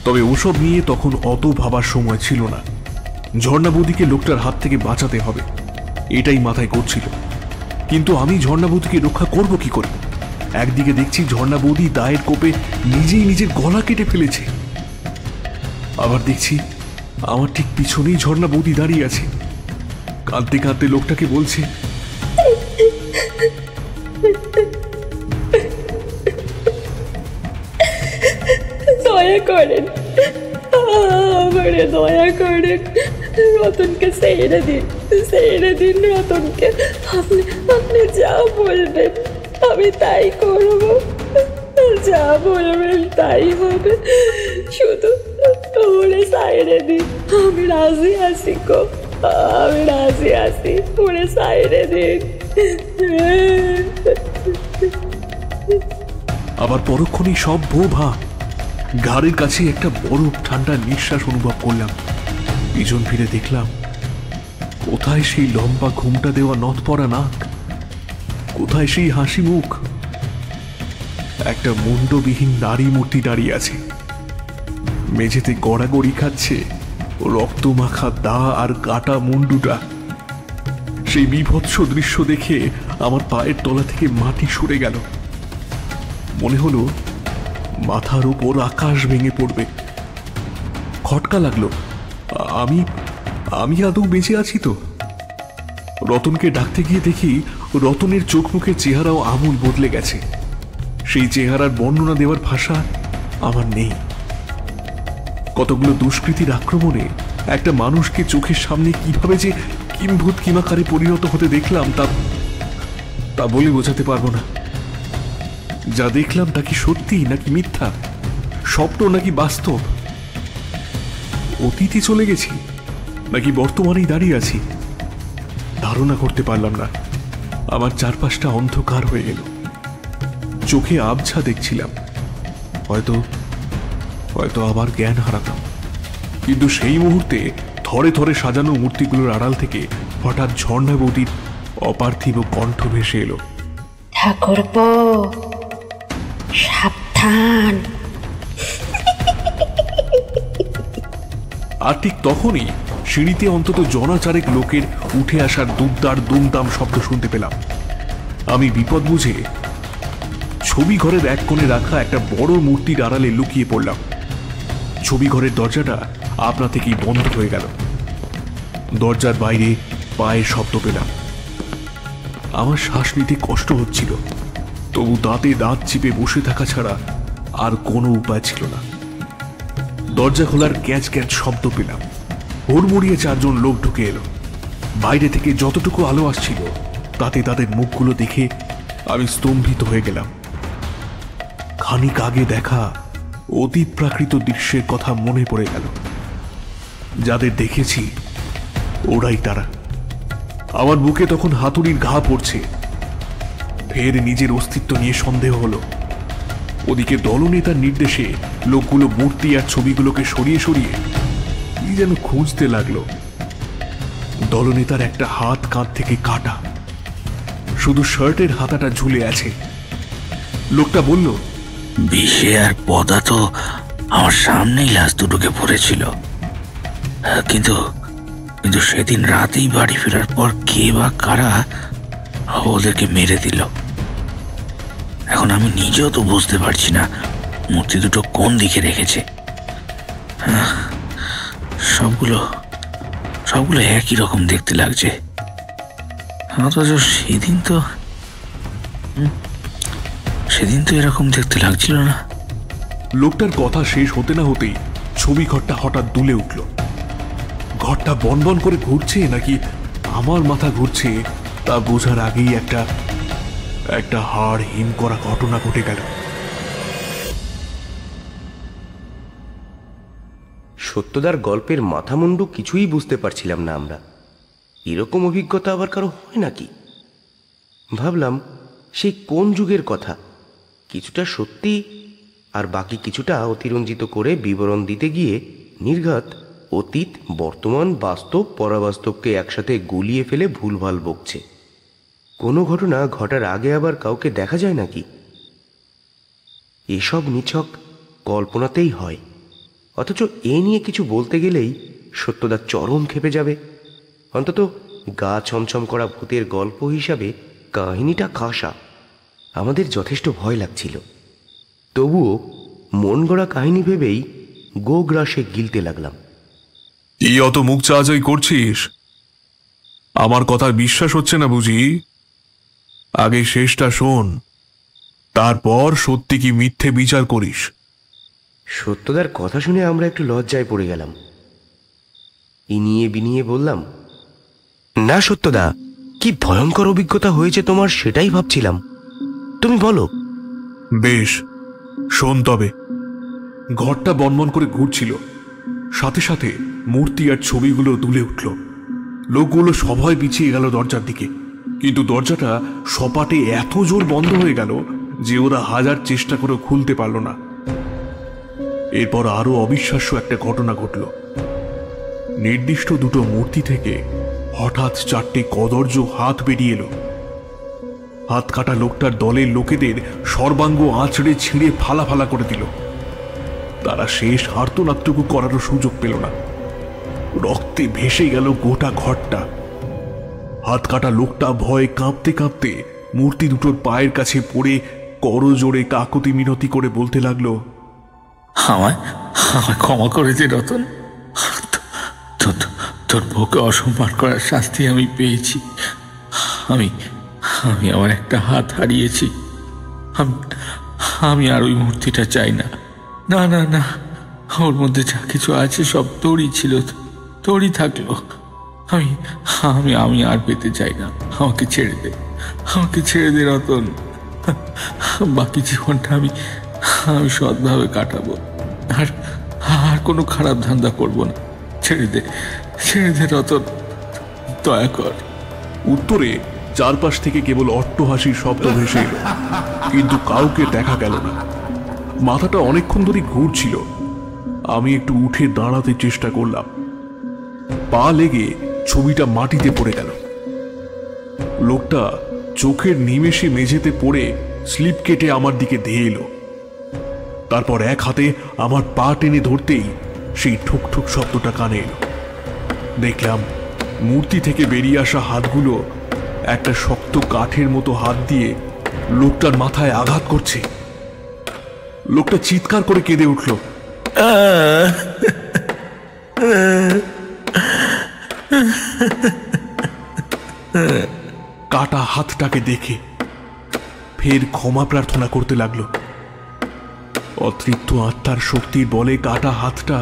তবে ওসব নিয়ে তখন অত ভাবার সময় ছিল না। ঝর্ণা বৌদিকে লোকটার হাত থেকে বাঁচাতে হবে, এটাই মাথায় করছিল। কিন্তু আমি ঝর্ণা বৌদিকে রক্ষা করব কি করে? একদিকে দেখছি ঝর্ণা বৌদি দায়ের কোপে নিজেই নিজের গলা কেটে ফেলেছে, আবার দেখছি আমার ঠিক পিছনেই ঝর্ণা বৌদি দাঁড়িয়ে আছে, কাঁদতে কাঁদতে লোকটাকে বলছে, দয়া করেন, আমারে দয়া করেন, রতনকে ছেড়ে দিন, ছেড়ে দিন রতনকে। আপনি যা বলবেন আমি তাই করব, যা বলবেন তাই হবে, শুধু ওরে ছেড়ে দিন। আমি রাজি আছি গো, আমি রাজি আছি, ওরে ছেড়ে দিন। আবার পরক্ষণেই সব ভোভা। ঘাড়ের কাছে একটা বরফ ঠান্ডা নিঃশ্বাস অনুভব করলাম। পিছন ফিরে দেখলাম কোথায় সেই লম্বা ঘুমটা দেওয়া নথ পরা নাক, কোথায় সেই হাসি মুখ। একটা মুন্ডবিহীন নারী মূর্তি দাঁড়িয়ে আছে, মেঝেতে গড়াগড়ি খাচ্ছে রক্ত মাখা দা আর কাটা মুন্ডুটা। সেই বিভৎস দৃশ্য দেখে আমার পায়ের তলা থেকে মাটি সরে গেল। মনে হলো মাথার উপর আকাশ ভেঙে পড়বে। খটকা লাগলো, আমি আদৌ বেঁচে আছি তো? রতনকে ডাকতে গিয়ে দেখি রতনের চোখ মুখের চেহারাও আমূল বদলে গেছে। সেই চেহারার বর্ণনা দেওয়ার ভাষা আমার নেই। কতগুলো দুষ্কৃতীর আক্রমণে একটা মানুষকে চোখের সামনে কিভাবে যে কিম্ভূত কিমাকারে পরিণত হতে দেখলাম তা বলে বোঝাতে পারবো না। যা দেখলাম তা কি সত্যি নাকি মিথ্যা, স্বপ্ন নাকি বাস্তব? অতীতে চলে গেছি নাকি বর্তমানেই দাঁড়িয়ে আছি? ধারণা করতে পারলাম না। আমার চারপাশটা অন্ধকার হয়ে গেল, চোখে আবছা দেখছিলাম। হয়তো আবার জ্ঞান হারাতাম। কিন্তু সেই মুহূর্তে থরে থরে সাজানো মূর্তিগুলোর আড়াল থেকে হঠাৎ ঝর্ণা বৌদির অপার্থিব কণ্ঠ ভেসে এলো, ঠাকুরপো সাবধান। আর ঠিক তখনই সিঁড়িতে অন্তত জনাচারেক লোকের উঠে আসার দুমদার দুমদাম শব্দ শুনতে পেলাম। আমি বিপদ বুঝে ছবি ঘরের এক কোণে রাখা একটা বড় মূর্তির আড়ালে লুকিয়ে পড়লাম। ছবি ঘরের দরজাটা আপনা থেকেই বন্ধ হয়ে গেল। দরজার বাইরে পায়ের শব্দ পেলাম। আমার শ্বাস নিতে কষ্ট হচ্ছিল, তবু দাঁতে দাঁত চিপে বসে থাকা ছাড়া আর কোনো উপায় ছিল না। দরজা খোলার ক্যাচ ক্যাচ শব্দ পেলাম। হুড়মুড়িয়ে চারজন লোক ঢুকে এলো। বাইরে থেকে যতটুকু আলো আসছিল তাতে তাদের মুখগুলো দেখে আমি স্তম্ভিত হয়ে গেলাম। খানিক আগে দেখা অতীত প্রাকৃত দৃশ্যের কথা মনে পড়ে গেল। যাদের দেখেছি ওরাই তারা। আমার বুকে তখন হাতুড়ির ঘা পড়ছে। ফের নিজের অস্তিত্ব নিয়ে সন্দেহ হলো। ওদিকে দলনেতার নির্দেশে লোকগুলো মূর্তি আর ছবিগুলোকে সরিয়ে সরিয়ে কি যেন খুঁজতে লাগলো। দলনেতার একটা হাত কাঁধ থেকে কাটা, শুধু শার্টের হাতাটা ঝুলে আছে। লোকটা বলল, বিষে আর পদা তো আমার সামনেই লাশ দুটোকে পড়েছিল, কিন্তু সেদিন রাতেই বাড়ি ফেরার পর কে বা কারা ওদেরকে মেরে দিল। এখন আমি নিজেও তো বুঝতে পারছি না মূর্তি দুটো কোন দিকে রেখেছে। সবগুলো একই রকম দেখতে লাগছে, অথচ সেদিন তো এরকম দেখতে লাগছিল না। লোকটার কথা শেষ হতে না হতেই ছবি ঘরটা হঠাৎ দুলে উঠল। ঘরটা বনবন করে ঘুরছে নাকি আমার মাথা ঘুরছে তা বোঝার আগেই একটা হাড় হিম করা ঘটনা ঘটে গেল। সত্যদার গল্পের মাথামুন্ডু কিছুই বুঝতে পারছিলাম না আমরা। এরকম অভিজ্ঞতা আবার কারো হয় নাকি? ভাবলাম সেই কোন যুগের কথা, কিছুটা সত্যি আর বাকি কিছুটা অতিরঞ্জিত করে বিবরণ দিতে গিয়ে নির্ঘাত অতীত, বর্তমান, বাস্তব, পরাবাস্তবকে একসাথে গুলিয়ে ফেলে ভুলভাল বকছে। কোনো ঘটনা ঘটার আগে আবার কাউকে দেখা যায় নাকি? এসব নিছক কল্পনাতেই হয়, অথচ এ নিয়ে কিছু বলতে গেলেই সত্যদা চরম খেপে যাবে। অন্তত গা ছমছম করা ভূতের গল্প হিসাবে কাহিনীটা খাসা, আমাদের যথেষ্ট ভয় লাগছিল। তবুও মন গড়া কাহিনী ভেবেই গোগ্রাসে গিলতে লাগলাম। কি অত মুখ চাওয়াচাই করছিস? আমার কথার বিশ্বাস হচ্ছে না বুঝি? আগে শেষটা শোন, তারপর সত্যি কি মিথ্যে বিচার করিস। সত্যদার কথা শুনে আমরা একটু লজ্জায় পড়ে গেলাম। ইনিয়ে বিনিয়ে বললাম, না সত্যদা, কি ভয়ঙ্কর অভিজ্ঞতা হয়েছে তোমার সেটাই ভাবছিলাম, তুমি বলো। বেশ, শোন তবে। ঘরটা বনবন করে ঘুরছিল, সাথে সাথে মূর্তি আর ছবিগুলো দুলে উঠল। লোকগুলো সবাই পিছিয়ে গেল দরজার দিকে, কিন্তু দরজাটা সপাটে এত জোর বন্ধ হয়ে গেল যে ওরা হাজার চেষ্টা করে খুলতে পারল না। এরপর আরো অবিশ্বাস্য একটা ঘটনা ঘটল। নির্দিষ্ট দুটো মূর্তি থেকে হঠাৎ চারটে কদর্য হাত বেরিয়ে এলো। হাত কাটা লোকটার দলের লোকেদের সর্বাঙ্গ আঁচড়ে ছিঁড়ে ফালা ফালা করে দিল। তারা শেষ আর্তনাদটুকু করারও সুযোগ পেল না। রক্তে ভেসে গেল গোটা ঘরটা। হাত কাটা লোকটা ভয়ে কাঁপতে কাঁপতে মূর্তি দুটোর পায়ের কাছে পড়ে করজোড়ে কাকুতি মিনতি করে বলতে লাগলো, আমায় ক্ষমা করে দে রতন, তোর বউকে অসম্মান করার শাস্তি আমি পেয়েছি। আমি আমার একটা হাত হারিয়েছি। আমি আর ওই মূর্তিটা চাই না। না না না, ওর মধ্যে যা কিছু আছে সব তোরই ছিল, তোরই থাকলো। আমি আর পেতে চাই না। আমাকে ছেড়ে দে রতন। বাকি জীবনটা আমি সৎভাবে কাটাবো, আর কোনো খারাপ ধান্দা করবো না। ছেড়ে দে রতন, দয়া কর। উত্তরে চারপাশ থেকে কেবল অট্টহাসির শব্দ ভেসে এলো, কিন্তু কাউকে দেখা গেল না। মাথাটা অনেকক্ষণ ধরে ঘুরছিল। আমি একটু উঠে দাঁড়াতে চেষ্টা করলাম, পা লেগে ছবিটা মাটিতে পড়ে গেল। লোকটা চোখের নিমেষে মেঝেতে পড়ে স্লিপ কেটে আমার দিকে ধেয়ে এলো। তারপর এক হাতে আমার পা টেনে ধরতেই সেই ঠুকঠুক শব্দটা কানে এলো। দেখলাম মূর্তি থেকে বেরিয়ে আসা হাতগুলো একটা শক্ত কাঠের মতো হাত দিয়ে লোকটার মাথায় আঘাত করছে। লোকটা চিৎকার করে কেঁদে উঠল। কাটা হাতটাকে দেখে ফের ক্ষমা প্রার্থনা করতে লাগলো। অতৃপ্ত আত্মার শক্তির বলে কাটা হাতটা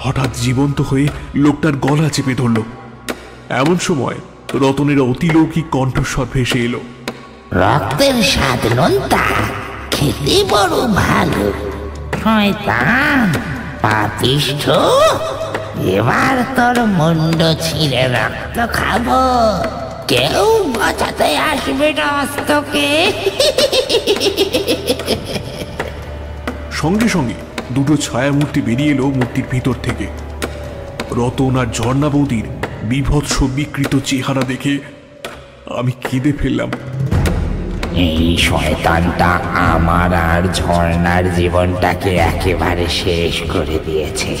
হঠাৎ জীবন্ত হয়ে লোকটার গলা চেপে ধরল। এমন সময় রতনের অতিলৌকিক কণ্ঠস্বর ভেসে এলো, রক্তের স্বাদ নোনতা, খেতে বড় ভালো। শয়তান, পাপিষ্ঠ, এবার তোর মুন্ড ছিঁড়ে রক্ত খাবো। কেউ বাঁচাতে আসবে না তোকে। সঙ্গে সঙ্গে দুটো ছায়া মূর্তি বেরিয়ে এলো মূর্তির ভিতর থেকে। রতন আর ঝর্ণা বৌদির বিভৎস বিকৃত চেহারা দেখে আমি কেঁদে ফেললাম। এই শয়তানটা আমার আর ঝর্ণার জীবনটাকে একেবারে শেষ করে দিয়েছে।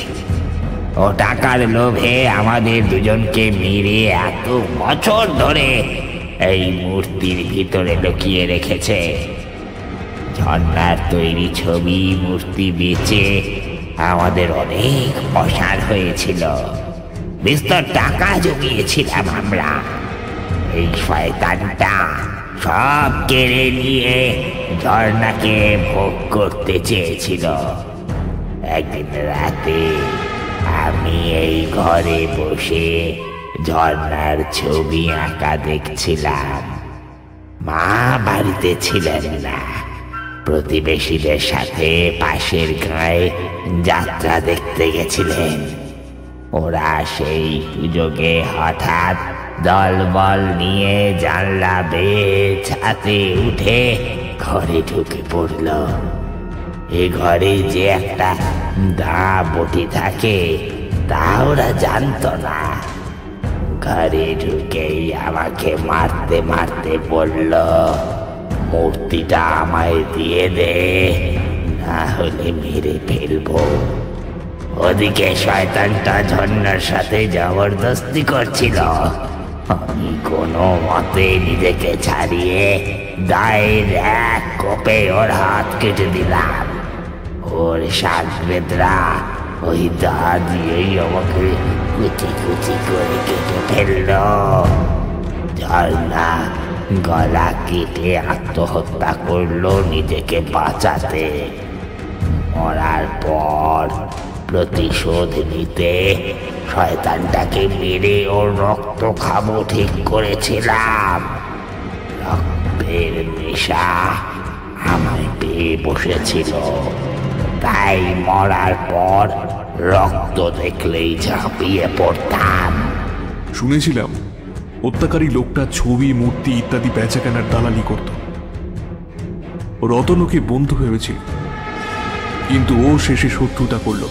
ও টাকার লোভে আমাদের দুজনকে মেরে এত বছর ধরে এই মূর্তির ভিতরে লুকিয়ে রেখেছে। ঝর্ণার তৈরি ছবি মূর্তি বেচে আমাদের অনেক প্রসার হয়েছিল, বিস্তর টাকা জমিয়েছিলাম আমরা। এই শয়তানটা সব কেড়ে নিয়ে ঝর্ণাকে ভোগ করতে চেয়েছিল। একদিন রাতে আমি এই ঘরে বসে ঝর্ণার ছবি আঁকা দেখছিলাম। মা বাড়িতে ছিলেন না, প্রতিবেশীদের সাথে পাশের গাঁয়ে যাত্রা দেখতে গেছিলেন। ওরা সেই সুযোগে হঠাৎ দলবল নিয়ে জানলা বেয়ে ছাদে উঠে ঘরে ঢুকে পড়ল। এ ঘরে যে একটা দা বটি থাকে তা ওরা জানতো না। ঘরে ঢুকেই আমাকে মারতে মারতে বলল, মূর্তিটা আমায় দিয়ে দে, না হলে মেরে ফেলবো। ওদিকে শয়তানটা ঝর্ণার সাথে জবরদস্তি করছিল। আমি কোনো মতে নিজেকে ছাড়িয়ে দায়ের এক কোপে ওর হাত কেটে দিলাম। ওর শাগরেদরা ওই দা দিয়েই আমাকে কুচি কুচি করে কেটে ফেলল। ঝর্ণা গলা কেটে আত্মহত্যা করলো নিজেকে বাঁচাতে। মরার পর প্রতিশোধ নিতে শয়তানটাকে মেরে ওর রক্ত খাবো ঠিক করেছিলাম। রক্তের নেশা আমায় পেয়ে বসেছিল, তাই মরার পর রক্ত দেখলেই ঝাঁপিয়ে পড়তাম। শুনেছিলাম হত্যাকারী লোকটা ছবি, মূর্তি ইত্যাদি বেচাকেনার দালালি করত। রতন ওকে বন্ধু ভেবেছিল, কিন্তু ও শেষে শত্রুতা করল।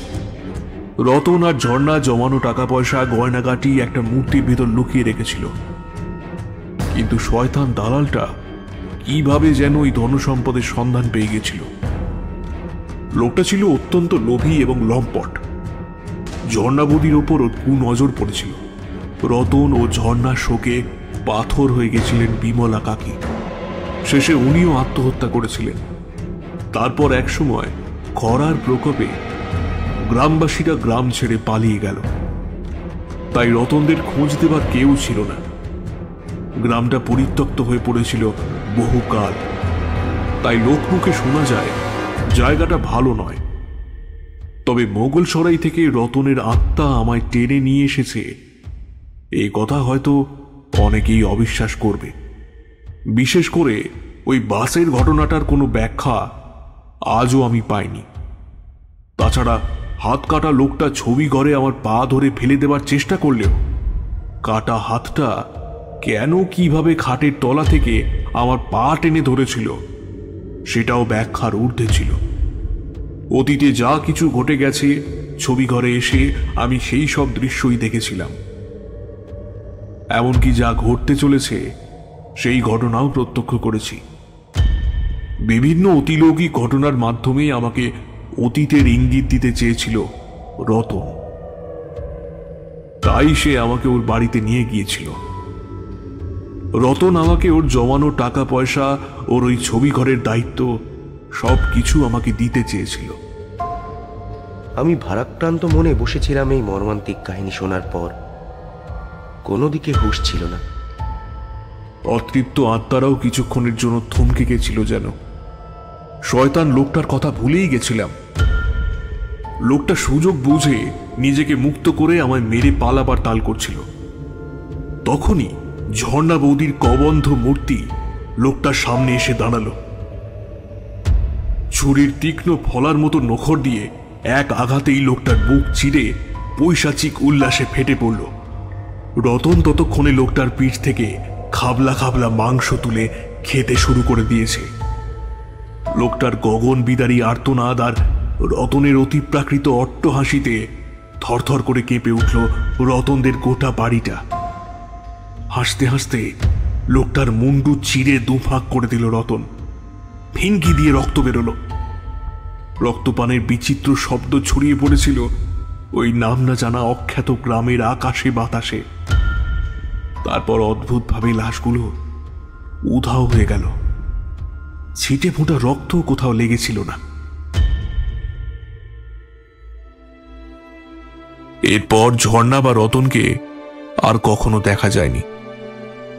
রতন আর ঝর্ণা জমানো টাকা পয়সা, গয়নাগাটি একটা মূর্তির ভেতর লুকিয়ে রেখেছিল। কিন্তু শয়তান দালালটা কিভাবে যেন ওই ধনসম্পদের সন্ধান পেয়ে গেছিল। লোকটা ছিল অত্যন্ত লোভী এবং লম্পট। ঝর্ণাবতীর ওপর ওর কুনজর পড়েছিল। রতন ও ঝর্ণার শোকে পাথর হয়ে গেছিলেন বিমলা কাকি। শেষে উনিও আত্মহত্যা করেছিলেন। তারপর একসময় খরার প্রকোপে গ্রামবাসীরা গ্রাম ছেড়ে পালিয়ে গেল। তাই রতনদের খোঁজ দেবার কেউ ছিল না। গ্রামটা পরিত্যক্ত হয়ে পড়েছিল বহুকাল। তাই লোকমুখে শোনা যায় জায়গাটা ভালো নয়। তবে মোগলসরাই থেকে রতনের আত্মা আমায় টেনে নিয়ে এসেছে, এই কথা হয়তো অনেকেই অবিশ্বাস করবে। বিশেষ করে ওই বাসের ঘটনাটার কোনো ব্যাখ্যা আজও আমি পাইনি। তাছাড়া হাত কাটা লোকটা ছবি ঘরে আমার পা ধরে ফেলে দেবার চেষ্টা করলেও কাটা হাতটা কেন কিভাবে খাটের তলা থেকে আমার পা টেনে ধরেছিল সেটাও ব্যাখ্যার ঊর্ধ্বে ছিল। অতীতে যা কিছু ঘটে গেছে ছবি ঘরে এসে আমি সেই সব দৃশ্যই দেখেছিলাম। এমনকি যা ঘটতে চলেছে সেই ঘটনাও প্রত্যক্ষ করেছি। বিভিন্ন অতিলৌকিক ঘটনার মাধ্যমে আমাকে অতীতের ইঙ্গিত দিতে চেয়েছিল রতন। তাই সে আমাকে ওর বাড়িতে নিয়ে গিয়েছিল। রতন আমাকে ওর জমানো টাকা পয়সা, ওর ওই ছবি ঘরের দায়িত্ব সবকিছু আমাকে দিতে চেয়েছিল। আমি ভারাক্রান্ত মনে বসেছিলাম এই মর্মান্তিক কাহিনী শোনার পর। কোনো দিকে হুঁশ ছিল না। অতৃপ্ত আত্মারাও কিছুক্ষণের জন্য থমকে গেছিল যেন। শয়তান লোকটার কথা ভুলেই গেছিলাম। লোকটা সুযোগ বুঝে নিজেকে মুক্ত করে আমায় মেরে পালাবার তাল করছিল। তখনই ঝর্ণা বৌদির কবন্ধ মূর্তি লোকটার সামনে এসে দাঁড়ালো। ছুরির তীক্ষ্ণ ফলার মতো নখর দিয়ে এক আঘাতেই লোকটার বুক চিরে পৈশাচিক উল্লাসে ফেটে পড়ল। রতন ততক্ষণে লোকটার পিঠ থেকে খাবলা খাবলা মাংস তুলে খেতে শুরু করে দিয়েছে। লোকটার গগন বিদারী আর্তনাদ আর রতনের অতিপ্রাকৃত অট্টহাসিতে থরথর করে কেঁপে উঠল রতনদের গোটা বাড়িটা। হাসতে হাসতে লোকটার মুন্ডু চিরে দুফাক করে দিল রতন। ফিনকি দিয়ে রক্ত বেরোলো। রক্তপানের বিচিত্র শব্দ ছড়িয়ে পড়েছিল ওই নাম না জানা অখ্যাত গ্রামের আকাশে বাতাসে। তারপর অদ্ভুতভাবে লাশগুলো উধাও হয়ে গেল। ছিটে ফোঁটা রক্ত কোথাও লেগেছিল না। এরপর ঝর্ণা বা রতনকে আর কখনো দেখা যায়নি।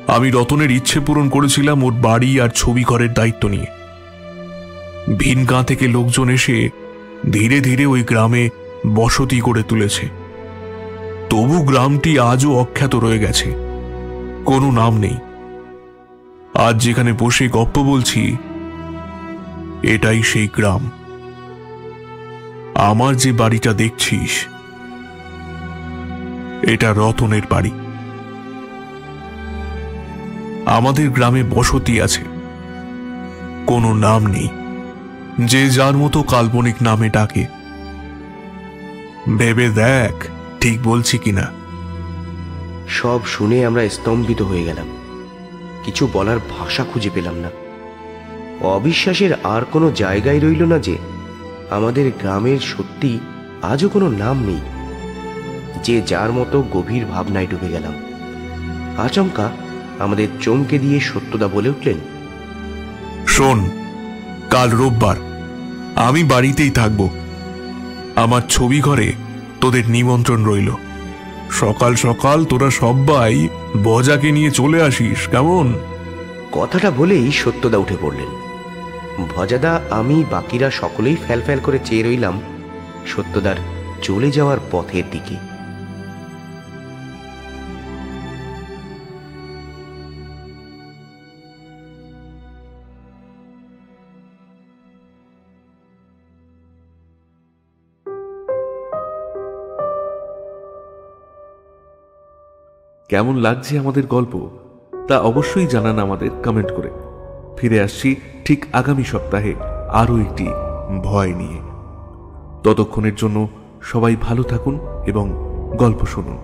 আমি রতনের ইচ্ছে পূরণ করেছিলাম ওর বাড়ি আর ছবি ঘরের দায়িত্ব নিয়ে। ভিন গাঁ থেকে লোকজন এসে ধীরে ধীরে ওই গ্রামে বসতি করে তুলেছে। তবু গ্রামটি আজও অখ্যাত রয়ে গেছে, কোনো নাম নেই। আজ যেখানে বসে গপ্প বলছি, এটাই সেই গ্রাম। আমার যে বাড়িটা দেখছিস, এটা রতনের বাড়ি। আমাদের গ্রামে বসতি আছে, কোনো নাম নেই, যে যার মতো কাল্পনিক নামে ডাকে। ভেবে দেখ ঠিক বলছি কিনা। সব শুনে আমরা স্তম্ভিত হয়ে গেলাম, কিছু বলার ভাষা খুঁজে পেলাম না। অবিশ্বাসের আর কোনো জায়গায় রইল না যে আমাদের গ্রামের সত্যি আজও কোনো নাম নেই। যে যার মতো গভীর ভাবনায় ডুবে গেলাম। আচমকা আমাদের চমকে দিয়ে সত্যদা বলে উঠলেন, শোন, কাল রোববার আমি বাড়িতেই থাকব। আমার ছবি ঘরে তোদের নিমন্ত্রণ রইল। সকাল সকাল তোরা সবাই বজাকে নিয়ে চলে আসিস, কেমন? কথাটা বলেই সত্যদা উঠে পড়লেন। ভজাদা, আমি, বাকিরা সকলেই ফ্যাল করে চেয়ে রইলাম সত্যদার চলে যাওয়ার পথের দিকে। কেমন লাগছে আমাদের গল্প তা অবশ্যই জানান আমাদের কমেন্ট করে। ফিরে আসছি ঠিক আগামী সপ্তাহে আরও একটি ভয় নিয়ে। ততক্ষণের জন্য সবাই ভালো থাকুন এবং গল্প শুনুন।